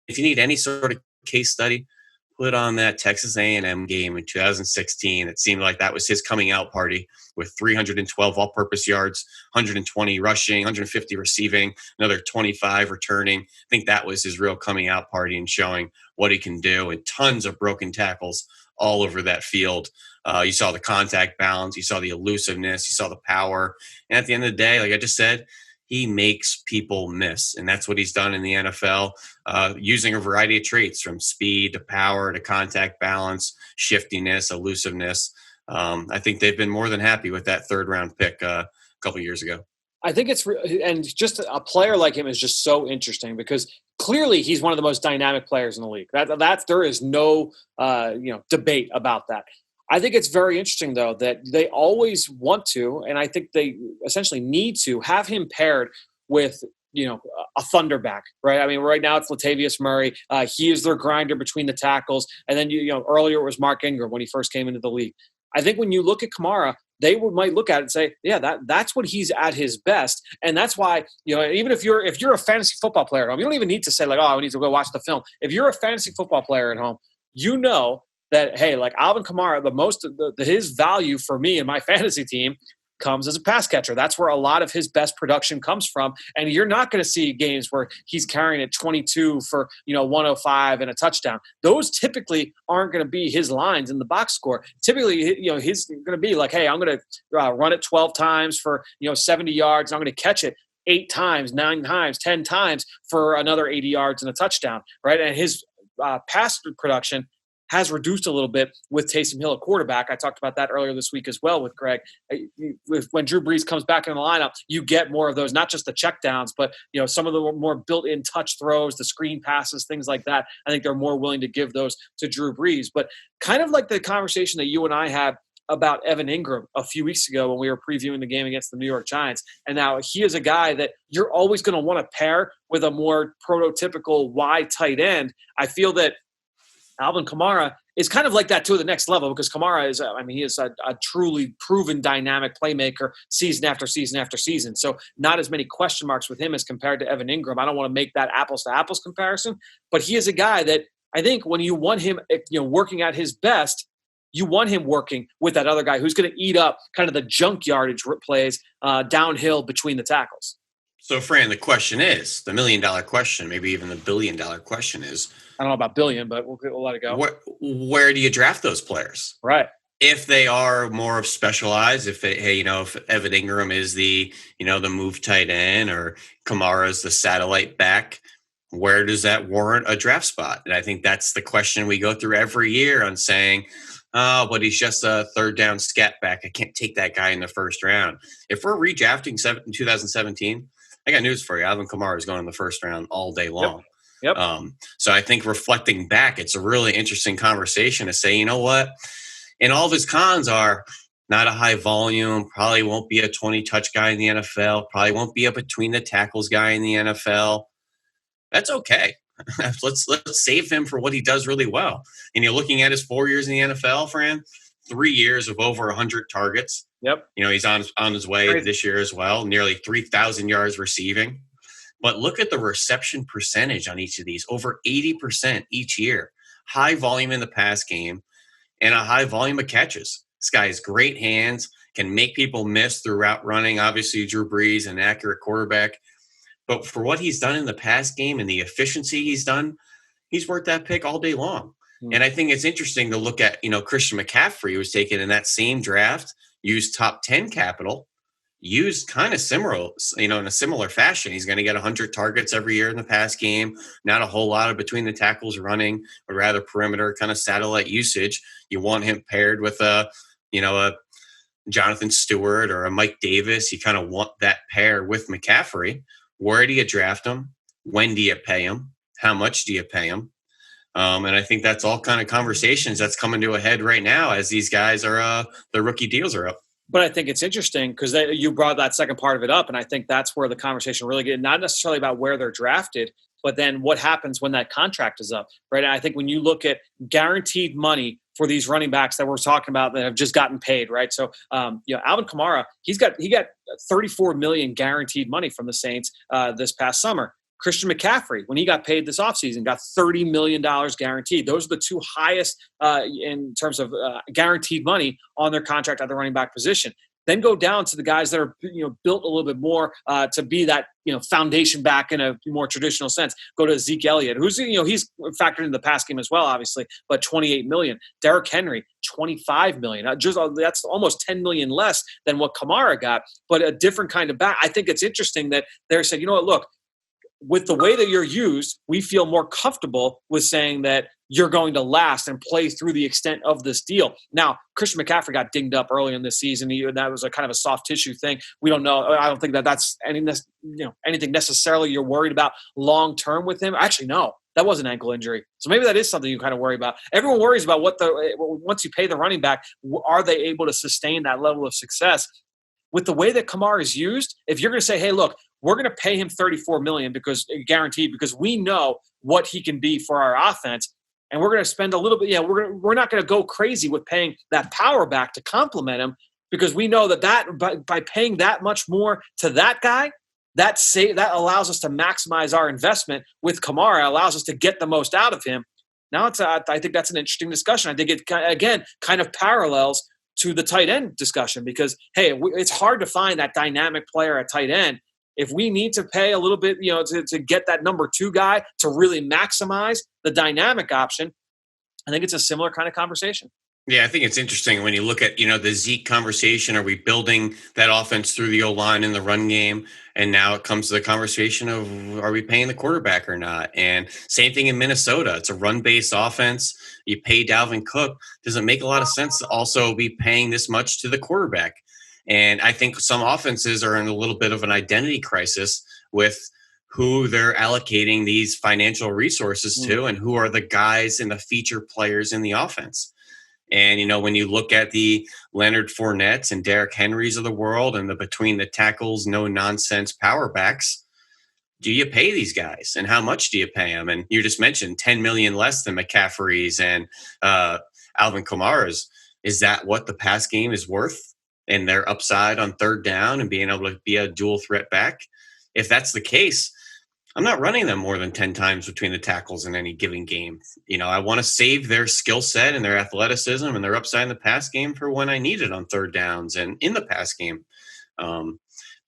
if you need any sort of case study, put on that Texas A&M game in 2016. It seemed like that was his coming out party with 312 all-purpose yards, 120 rushing, 150 receiving, another 25 returning. I think that was his real coming out party and showing what he can do, and tons of broken tackles all over that field. You saw the contact balance, you saw the elusiveness, you saw the power. And at the end of the day, like I just said, he makes people miss. And that's what he's done in the NFL, using a variety of traits from speed to power to contact balance, shiftiness, elusiveness. I think they've been more than happy with that 3rd round pick a couple years ago. I think and just a player like him is just so interesting because clearly he's one of the most dynamic players in the league. That there is no debate about that. I think it's very interesting, though, that they always want to, and I think they essentially need to, have him paired with, a thunderback, right? I mean, right now it's Latavius Murray. He is their grinder between the tackles. And then, earlier it was Mark Ingram when he first came into the league. I think when you look at Kamara, they might look at it and say, yeah, that's what he's at his best. And that's why, even if you're a fantasy football player at home, you don't even need to say like, oh, I need to go watch the film. If you're a fantasy football player at home, that, hey, like Alvin Kamara, his value for me and my fantasy team comes as a pass catcher. That's where a lot of his best production comes from. And you're not going to see games where he's carrying it 22 for, 105 and a touchdown. Those typically aren't going to be his lines in the box score. Typically, he's going to be like, hey, I'm going to run it 12 times for, 70 yards. And I'm going to catch it 8 times, 9 times, 10 times for another 80 yards and a touchdown, right? And his pass production has reduced a little bit with Taysom Hill at quarterback. I talked about that earlier this week as well with Greg. When Drew Brees comes back in the lineup, you get more of those, not just the checkdowns, but some of the more built-in touch throws, the screen passes, things like that. I think they're more willing to give those to Drew Brees. But kind of like the conversation that you and I had about Evan Ingram a few weeks ago when we were previewing the game against the New York Giants. And now he is a guy that you're always going to want to pair with a more prototypical wide tight end. I feel that Alvin Kamara is kind of like that to the next level because Kamara is, he is a truly proven dynamic playmaker season after season after season. So not as many question marks with him as compared to Evan Ingram. I don't want to make that apples to apples comparison, but he is a guy that I think when you want him, working at his best, you want him working with that other guy who's going to eat up kind of the junk yardage plays downhill between the tackles. So, Fran, the question is, the $1 million question, maybe even the $1 billion question is, I don't know about billion, but we'll let it go. Where do you draft those players? Right. If they are more of specialized, if Evan Ingram is the move tight end or Kamara's the satellite back, where does that warrant a draft spot? And I think that's the question we go through every year on saying, Oh, but he's just a third down scat back. I can't take that guy in the first round. If we're redrafting in 2017, I got news for you. Alvin Kamara is going in the first round all day long. Yep. So I think reflecting back, it's a really interesting conversation to say, you know what? And all of his cons are not a high volume, probably won't be a 20 touch guy in the NFL, probably won't be a between the tackles guy in the NFL. That's okay. let's save him for what he does really well. And you're looking at his 4 years in the NFL, Fran, 3 years of over 100 targets. Yep. He's on his way this year as well, nearly 3,000 yards receiving. But look at the reception percentage on each of these, over 80% each year. High volume in the pass game and a high volume of catches. This guy has great hands, can make people miss through route running. Obviously, Drew Brees, an accurate quarterback. But for what he's done in the pass game and the efficiency he's done, he's worth that pick all day long. And I think it's interesting to look at, Christian McCaffrey was taken in that same draft, used top 10 capital, used kind of similar, in a similar fashion. He's going to get 100 targets every year in the pass game, not a whole lot of between the tackles running, but rather perimeter kind of satellite usage. You want him paired with a Jonathan Stewart or a Mike Davis. You kind of want that pair with McCaffrey. Where do you draft him? When do you pay him? How much do you pay him? And I think that's all kind of conversations that's coming to a head right now as these guys are their rookie deals are up. But I think it's interesting because you brought that second part of it up, and I think that's where the conversation really gets, not necessarily about where they're drafted, but then what happens when that contract is up, right? And I think when you look at guaranteed money for these running backs that we're talking about that have just gotten paid, right? So, Alvin Kamara, he got $34 million guaranteed money from the Saints this past summer. Christian McCaffrey, when he got paid this offseason, got $30 million guaranteed. Those are the two highest in terms of guaranteed money on their contract at the running back position. Then go down to the guys that are built a little bit more to be that foundation back in a more traditional sense. Go to Zeke Elliott, who's he's factored into the pass game as well, obviously, but $28 million. Derrick Henry, $25 million. That's almost $10 million less than what Kamara got, but a different kind of back. I think it's interesting that they're saying, look, with the way that you're used, we feel more comfortable with saying that you're going to last and play through the extent of this deal. Now, Christian McCaffrey got dinged up early in this season. That was a kind of a soft tissue thing. We don't know. I don't think that's anything necessarily you're worried about long term with him. Actually, no, that was an ankle injury. So maybe that is something you kind of worry about. Everyone worries about once you pay the running back, are they able to sustain that level of success? With the way that Kamara is used, if you're going to say, hey, look, we're going to pay him $34 million guaranteed because we know what he can be for our offense, and we're going to spend a little bit. We're not going to go crazy with paying that power back to complement him because we know that by paying that much more to that guy, that allows us to maximize our investment with Kamara, allows us to get the most out of him. Now I think that's an interesting discussion. I think it again kind of parallels to the tight end discussion because hey, it's hard to find that dynamic player at tight end. If we need to pay a little bit, to get that number two guy to really maximize the dynamic option, I think it's a similar kind of conversation. Yeah, I think it's interesting when you look at, the Zeke conversation. Are we building that offense through the O-line in the run game? And now it comes to the conversation of, are we paying the quarterback or not? And same thing in Minnesota. It's a run-based offense. You pay Dalvin Cook. Does it make a lot of sense to also be paying this much to the quarterback? And I think some offenses are in a little bit of an identity crisis with who they're allocating these financial resources to and who are the guys and the feature players in the offense. And, when you look at the Leonard Fournettes and Derrick Henrys of the world and the between the tackles, no nonsense power backs, do you pay these guys and how much do you pay them? And you just mentioned $10 million less than McCaffrey's and Alvin Kamara's. Is that what the pass game is worth? And their upside on third down and being able to be a dual threat back? If that's the case, I'm not running them more than 10 times between the tackles in any given game. I want to save their skill set and their athleticism and their upside in the pass game for when I need it on third downs and in the pass game.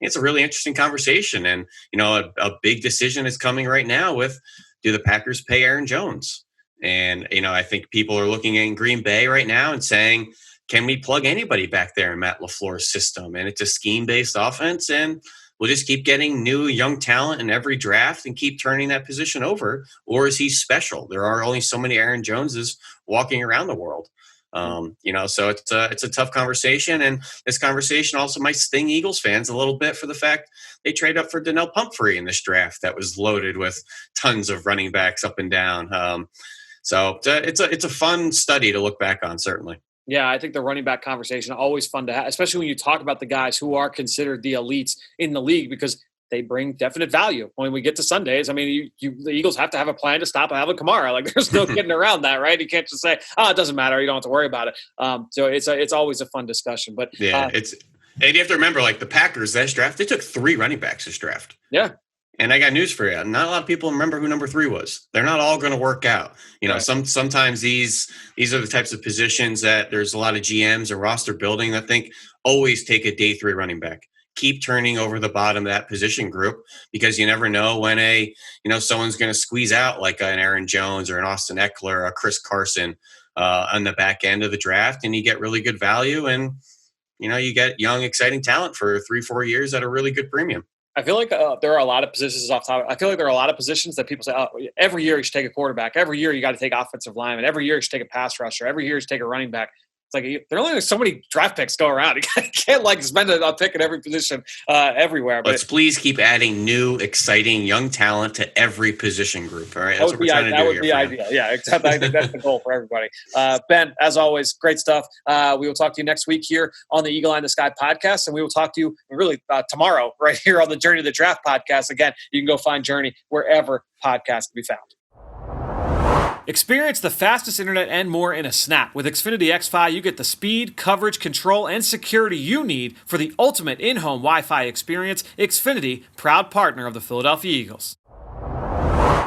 It's a really interesting conversation. And, a big decision is coming right now with, do the Packers pay Aaron Jones? And, I think people are looking in Green Bay right now and saying, can we plug anybody back there in Matt LaFleur's system? And it's a scheme-based offense, and we'll just keep getting new young talent in every draft and keep turning that position over. Or is he special? There are only so many Aaron Joneses walking around the world. So it's a tough conversation, and this conversation also might sting Eagles fans a little bit for the fact they trade up for Donnell Pumphrey in this draft that was loaded with tons of running backs up and down. So it's a fun study to look back on, certainly. Yeah, I think the running back conversation always fun to have, especially when you talk about the guys who are considered the elites in the league, because they bring definite value. When we get to Sundays, I mean, the Eagles have to have a plan to stop Alvin Kamara. Like, there's no getting around that, right? You can't just say, it doesn't matter. You don't have to worry about it. So it's always a fun discussion. But yeah, and you have to remember, like the Packers, this draft, they took 3 running backs this draft. Yeah. And I got news for you. Not a lot of people remember who number 3 was. They're not all going to work out. Right. Sometimes these are the types of positions that there's a lot of GMs and roster building that think always take a day 3 running back. Keep turning over the bottom of that position group, because you never know when someone's going to squeeze out like an Aaron Jones or an Austin Eckler or a Chris Carson on the back end of the draft, and you get really good value, and you get young, exciting talent for 3-4 years at a really good premium. I feel like there are a lot of positions off top. I feel like there are a lot of positions that people say, every year you should take a quarterback. Every year you got to take offensive lineman. Every year you should take a pass rusher. Every year you should take a running back. It's like there are only so many draft picks go around. You can't spend a pick at every position everywhere. But let's please keep adding new, exciting young talent to every position group. All right, that's what we're trying to do here. That would be ideal. Yeah, exactly. I think that's the goal for everybody. Ben, as always, great stuff. We will talk to you next week here on the Eagle Eye in the Sky podcast, and we will talk to you really tomorrow right here on the Journey to the Draft podcast. Again, you can go find Journey wherever podcasts can be found. Experience the fastest internet and more in a snap. With Xfinity X5, you get the speed, coverage, control, and security you need for the ultimate in-home Wi-Fi experience. Xfinity, proud partner of the Philadelphia Eagles.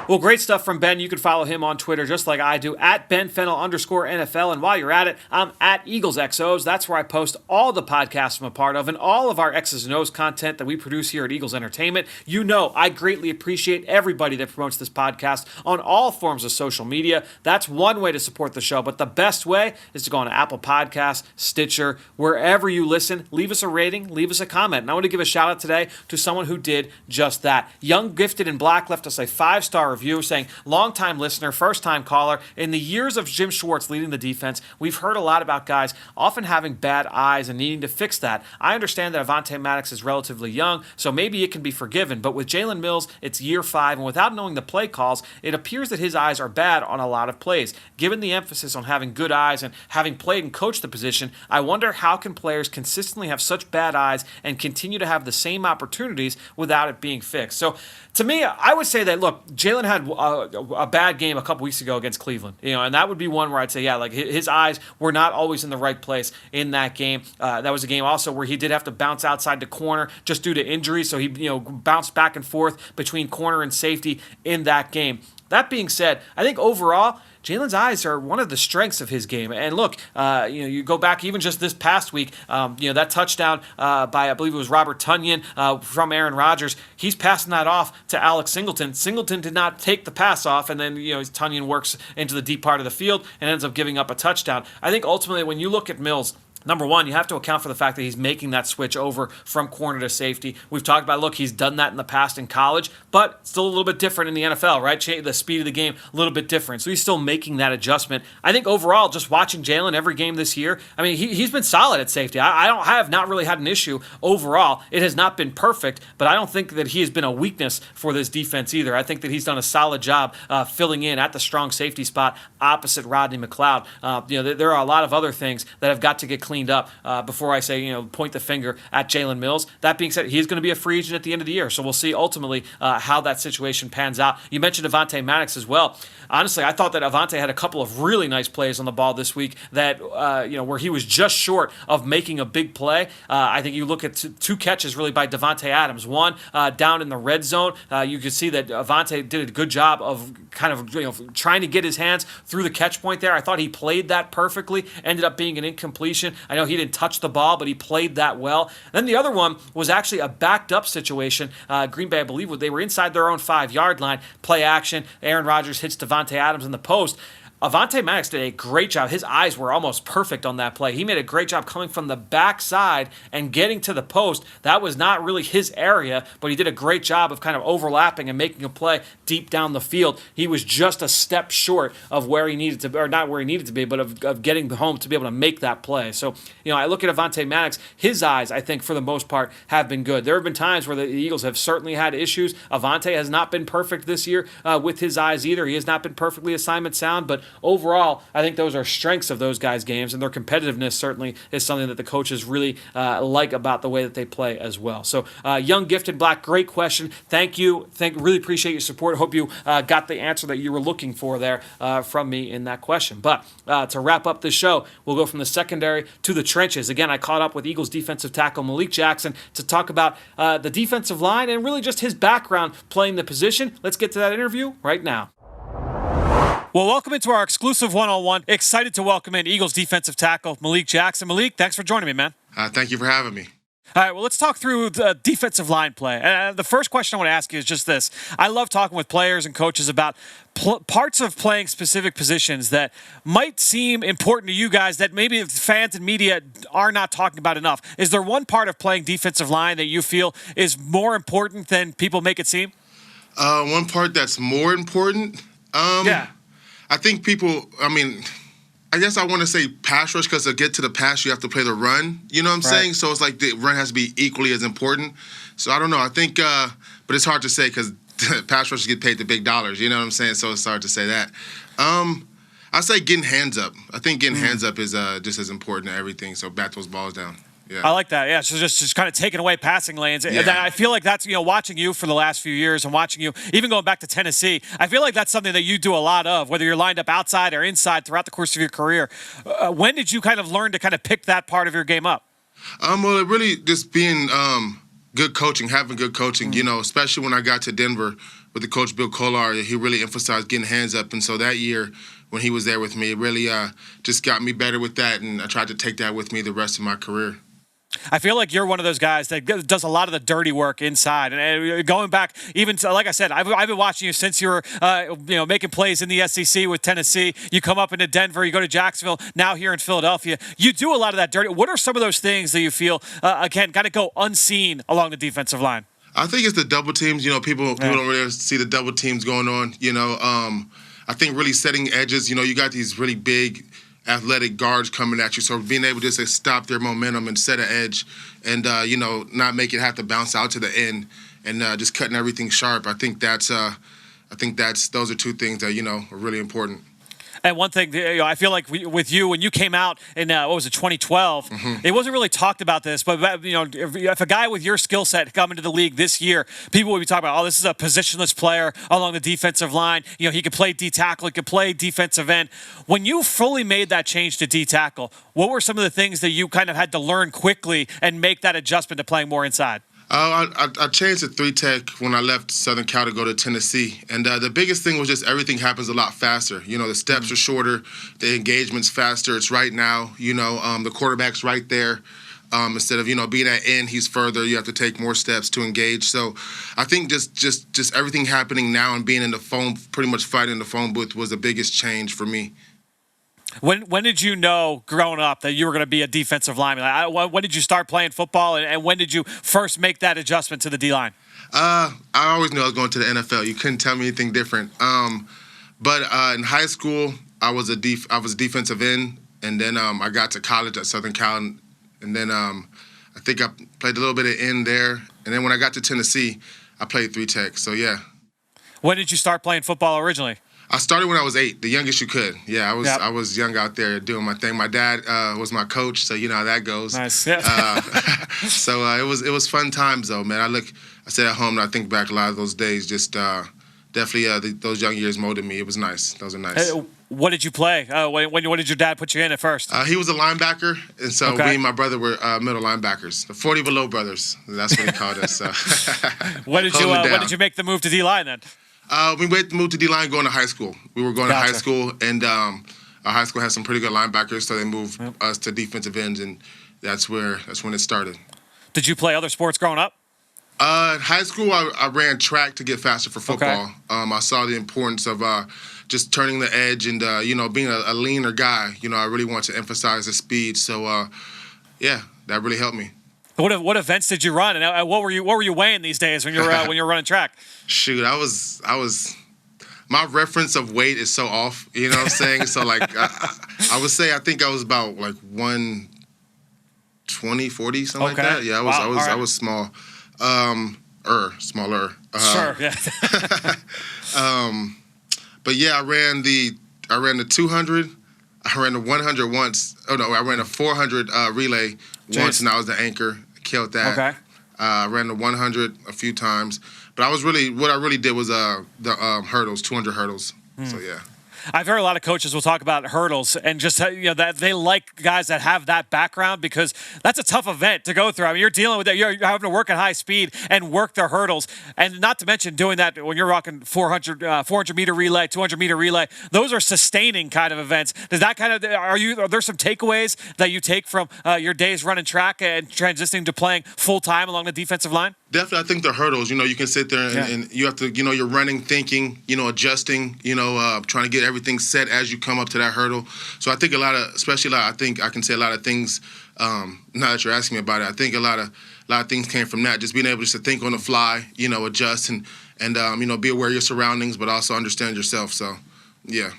Well, great stuff from Ben. You can follow him on Twitter just like I do, at @BenFennell_NFL. And while you're at it, I'm at EaglesXOs. That's where I post all the podcasts I'm a part of and all of our X's and O's content that we produce here at Eagles Entertainment. You know I greatly appreciate everybody that promotes this podcast on all forms of social media. That's one way to support the show, but the best way is to go on Apple Podcasts, Stitcher, wherever you listen. Leave us a rating, leave us a comment. And I want to give a shout out today to someone who did just that. Young Gifted in Black left us a 5-star review saying, longtime listener, first-time caller. In the years of Jim Schwartz leading the defense, we've heard a lot about guys often having bad eyes and needing to fix that. I understand that Avonte Maddox is relatively young, so maybe it can be forgiven, but with Jalen Mills, it's year 5, and without knowing the play calls, it appears that his eyes are bad on a lot of plays. Given the emphasis on having good eyes and having played and coached the position, I wonder how can players consistently have such bad eyes and continue to have the same opportunities without it being fixed. So to me, I would say that, look, Jalen had a bad game a couple weeks ago against Cleveland, and that would be one where I'd say, yeah, like his eyes were not always in the right place in that game. That was a game also where he did have to bounce outside the corner just due to injury, so he bounced back and forth between corner and safety in that game. That being said, I think overall, Jalen's eyes are one of the strengths of his game. And look, you go back even just this past week, that touchdown by, I believe it was Robert Tonyan from Aaron Rodgers, he's passing that off to Alex Singleton. Singleton did not take the pass off, and then, Tonyan works into the deep part of the field and ends up giving up a touchdown. I think ultimately when you look at Mills, number one, you have to account for the fact that he's making that switch over from corner to safety. We've talked about, look, he's done that in the past in college, but still a little bit different in the NFL, right? The speed of the game, a little bit different. So he's still making that adjustment. I think overall, just watching Jalen every game this year, I mean, he's been solid at safety. I have not really had an issue overall. It has not been perfect, but I don't think that he has been a weakness for this defense either. I think that he's done a solid job filling in at the strong safety spot opposite Rodney McLeod. There are a lot of other things that have got to get cleaned up before I say, point the finger at Jalen Mills. That being said, he's going to be a free agent at the end of the year, so we'll see ultimately how that situation pans out. You mentioned Avonte Maddox as well. Honestly, I thought that Avonte had a couple of really nice plays on the ball this week that, where he was just short of making a big play. I think you look at 2 catches really by Devontae Adams. One down in the red zone. You could see that Avonte did a good job of kind of trying to get his hands through the catch point there. I thought he played that perfectly. Ended up being an incompletion. I know he didn't touch the ball, but he played that well. Then the other one was actually a backed up situation. Green Bay, I believe, they were inside their own 5-yard line. Play action. Aaron Rodgers hits Devontae Adams in the post. Avonte Maddox did a great job. His eyes were almost perfect on that play. He made a great job coming from the backside and getting to the post. That was not really his area, but he did a great job of kind of overlapping and making a play deep down the field. He was just a step short of where he needed to be, or not where he needed to be, but of getting home to be able to make that play. So, I look at Avonte Maddox. His eyes, I think, for the most part, have been good. There have been times where the Eagles have certainly had issues. Avonte has not been perfect this year with his eyes either. He has not been perfectly assignment sound, but overall, I think those are strengths of those guys' games, and their competitiveness certainly is something that the coaches really like about the way that they play as well. So, Young Gifted Black, great question. Thank you. Really appreciate your support. Hope you got the answer that you were looking for there from me in that question. But to wrap up this show, we'll go from the secondary to the trenches. Again, I caught up with Eagles defensive tackle Malik Jackson to talk about the defensive line and really just his background playing the position. Let's get to that interview right now. Well, welcome into our exclusive one-on-one. Excited to welcome in Eagles defensive tackle Malik Jackson. Malik, thanks for joining me, man. Thank you for having me. All right, well, let's talk through the defensive line play. The first question I want to ask you is just this. I love talking with players and coaches about parts of playing specific positions that might seem important to you guys that maybe fans and media are not talking about enough. Is there one part of playing defensive line that you feel is more important than people make it seem? One part that's more important? Yeah. I think I guess I want to say pass rush because to get to the pass, you have to play the run. You know what I'm saying? So it's like the run has to be equally as important. So I don't know. I think, but it's hard to say because pass rushers get paid the big dollars. You know what I'm saying? So it's hard to say that. I say getting hands up. I think getting hands up is just as important to everything. So bat those balls down. Yeah. I like that. Yeah, so just kind of taking away passing lanes. Yeah. And I feel like that's, watching you for the last few years and watching you, even going back to Tennessee, I feel like that's something that you do a lot of, whether you're lined up outside or inside throughout the course of your career. When did you kind of learn to kind of pick that part of your game up? Well, it really just being good coaching, having good coaching, especially when I got to Denver with the coach Bill Kolar, he really emphasized getting hands up. And so that year when he was there with me, it really just got me better with that. And I tried to take that with me the rest of my career. I feel like you're one of those guys that does a lot of the dirty work inside. And going back, even to, like I said, I've been watching you since you were, making plays in the SEC with Tennessee. You come up into Denver, you go to Jacksonville, now here in Philadelphia. You do a lot of that dirty. What are some of those things that you feel, again, kind of go unseen along the defensive line? I think it's the double teams. People don't really see the double teams going on. I think really setting edges. You got these really big athletic guards coming at you. So being able to just stop their momentum and set an edge and, not make it have to bounce out to the end and just cutting everything sharp. I think those are two things that, are really important. And one thing, I feel like with you, when you came out in, 2012, it wasn't really talked about this, but, if a guy with your skill set come into the league this year, people would be talking about, this is a positionless player along the defensive line. He could play D-tackle, he could play defensive end. When you fully made that change to D-tackle, what were some of the things that you kind of had to learn quickly and make that adjustment to playing more inside? I changed to 3-tech when I left Southern Cal to go to Tennessee. And the biggest thing was just everything happens a lot faster. The steps are shorter, the engagement's faster. It's right now. The quarterback's right there. Instead of, being at end, he's further. You have to take more steps to engage. So I think just everything happening now and being in the phone, pretty much fighting in the phone booth was the biggest change for me. When did you know growing up that you were going to be a defensive lineman? When did you start playing football, and when did you first make that adjustment to the D-line? I always knew I was going to the NFL. You couldn't tell me anything different. But in high school, I was a defensive end, and then I got to college at Southern Cal, and then I think I played a little bit of end there. And then when I got to Tennessee, I played 3-tech. So, yeah. When did you start playing football originally? I started when I was 8, the youngest you could. Yeah, I was young out there doing my thing. My dad was my coach, so you know how that goes. Nice. Yeah. So it was fun times though, man. I sit at home and I think back a lot of those days. Just definitely those young years molded me. It was nice. Those are nice. What did you play? What did your dad put you in at first? He was a linebacker, and so me and my brother were middle linebackers, the 40 below brothers. That's what he called us. So. When did you make the move to D-line then? We moved to D-line going to high school. We were going to high school, and our high school had some pretty good linebackers, so they moved us to defensive ends, and that's when it started. Did you play other sports growing up? In high school, I ran track to get faster for football. Okay. I saw the importance of just turning the edge and, being a leaner guy. I really want to emphasize the speed. So, that really helped me. What events did you run, and what were you weighing these days when you're running track? Shoot, I was. My reference of weight is so off. You know what I'm saying? So like, I would say I think I was about like 120, 40, something like that. Yeah, I was small. Smaller. Sure. Yeah. But yeah, I ran the 200. I ran the 100 once. Oh no, I ran a 400 relay once, and I was the anchor. Killed that. Okay. I ran the 100 a few times, but what I really did was the hurdles, 200 hurdles. So yeah. I've heard a lot of coaches will talk about hurdles and just that they like guys that have that background because that's a tough event to go through. I mean, you're dealing with that. You're having to work at high speed and work the hurdles, and not to mention doing that when you're rocking 400 meter relay, 200 meter relay. Those are sustaining kind of events. Does that kind of are there some takeaways that you take from your days running track and transitioning to playing full time along the defensive line? Definitely, I think the hurdles, you can sit there and you have to, you're running, thinking, adjusting, trying to get everything set as you come up to that hurdle. So I think I think I can say a lot of things, now that you're asking me about it, I think a lot of things came from that, just being able to think on the fly, adjust and be aware of your surroundings, but also understand yourself. So, yeah.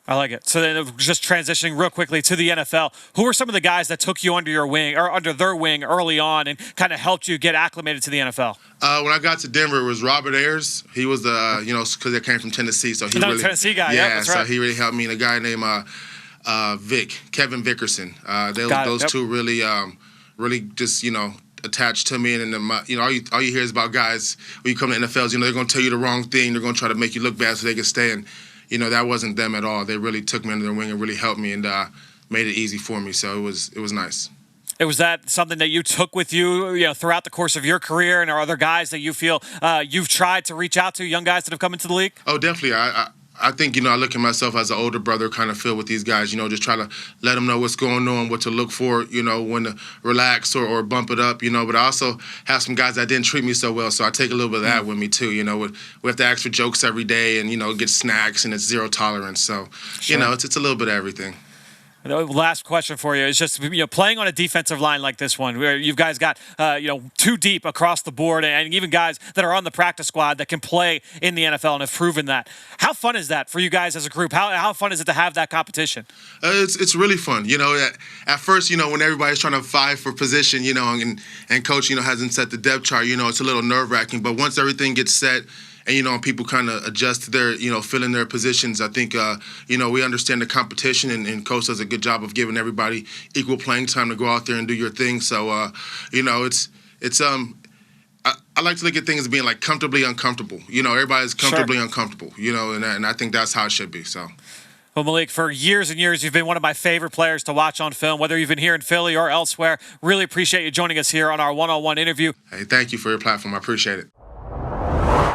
I like it. So then just transitioning real quickly to the NFL, who were some of the guys that took you under your wing or under their wing early on and kind of helped you get acclimated to the NFL? When I got to Denver, it was Robert Ayers. He was because I came from Tennessee. So he really, Tennessee guy. Yeah, that's right. So he really helped me. And a guy named Kevin Vickerson. Those two really just, attached to me. And then all you hear is about guys, when you come to NFLs, they're going to tell you the wrong thing. They're going to try to make you look bad so they can stay. And that wasn't them at all. They really took me under their wing and really helped me and made it easy for me. So it was nice. Was that something that you took with you, throughout the course of your career, and are other guys that you feel you've tried to reach out to, young guys that have come into the league? Oh, definitely. I think, I look at myself as an older brother, kind of feel with these guys, just try to let them know what's going on, what to look for, when to relax or bump it up, but I also have some guys that didn't treat me so well, so I take a little bit of that with me too, we have to ask for jokes every day and, get snacks, and it's zero tolerance, so, sure. It's a little bit of everything. The last question for you is just, playing on a defensive line like this one, where you guys got, too deep across the board, and even guys that are on the practice squad that can play in the NFL and have proven that. How fun is that for you guys as a group? How fun is it to have that competition? It's really fun. At first, when everybody's trying to vie for position, and coach, hasn't set the depth chart, it's a little nerve-wracking. But once everything gets set, and people kind of adjust to their, fill in their positions. I think, we understand the competition, and coach does a good job of giving everybody equal playing time to go out there and do your thing. So, I like to look at things as being like comfortably uncomfortable. Everybody's comfortably uncomfortable. And I think that's how it should be. So. Well, Malik, for years and years, you've been one of my favorite players to watch on film, whether you've been here in Philly or elsewhere. Really appreciate you joining us here on our one-on-one interview. Hey, thank you for your platform. I appreciate it.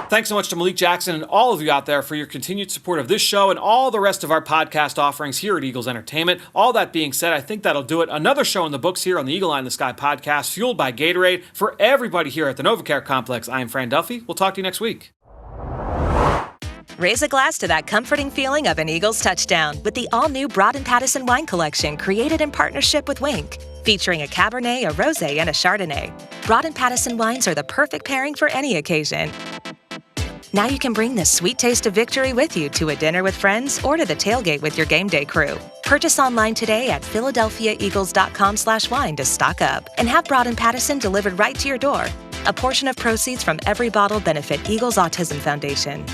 Thanks so much to Malik Jackson and all of you out there for your continued support of this show and all the rest of our podcast offerings here at Eagles Entertainment. All that being said, I think that'll do it. Another show in the books here on the Eagle Eye in the Sky podcast, fueled by Gatorade. For everybody here at the NovaCare Complex, I am Fran Duffy. We'll talk to you next week. Raise a glass to that comforting feeling of an Eagles touchdown with the all-new Broad & Pattison wine collection created in partnership with Wink, featuring a Cabernet, a Rosé, and a Chardonnay. Broad & Pattison wines are the perfect pairing for any occasion. Now you can bring the sweet taste of victory with you to a dinner with friends or to the tailgate with your game day crew. Purchase online today at PhiladelphiaEagles.com/wine to stock up and have Broad & Pattison delivered right to your door. A portion of proceeds from every bottle benefit Eagles Autism Foundation.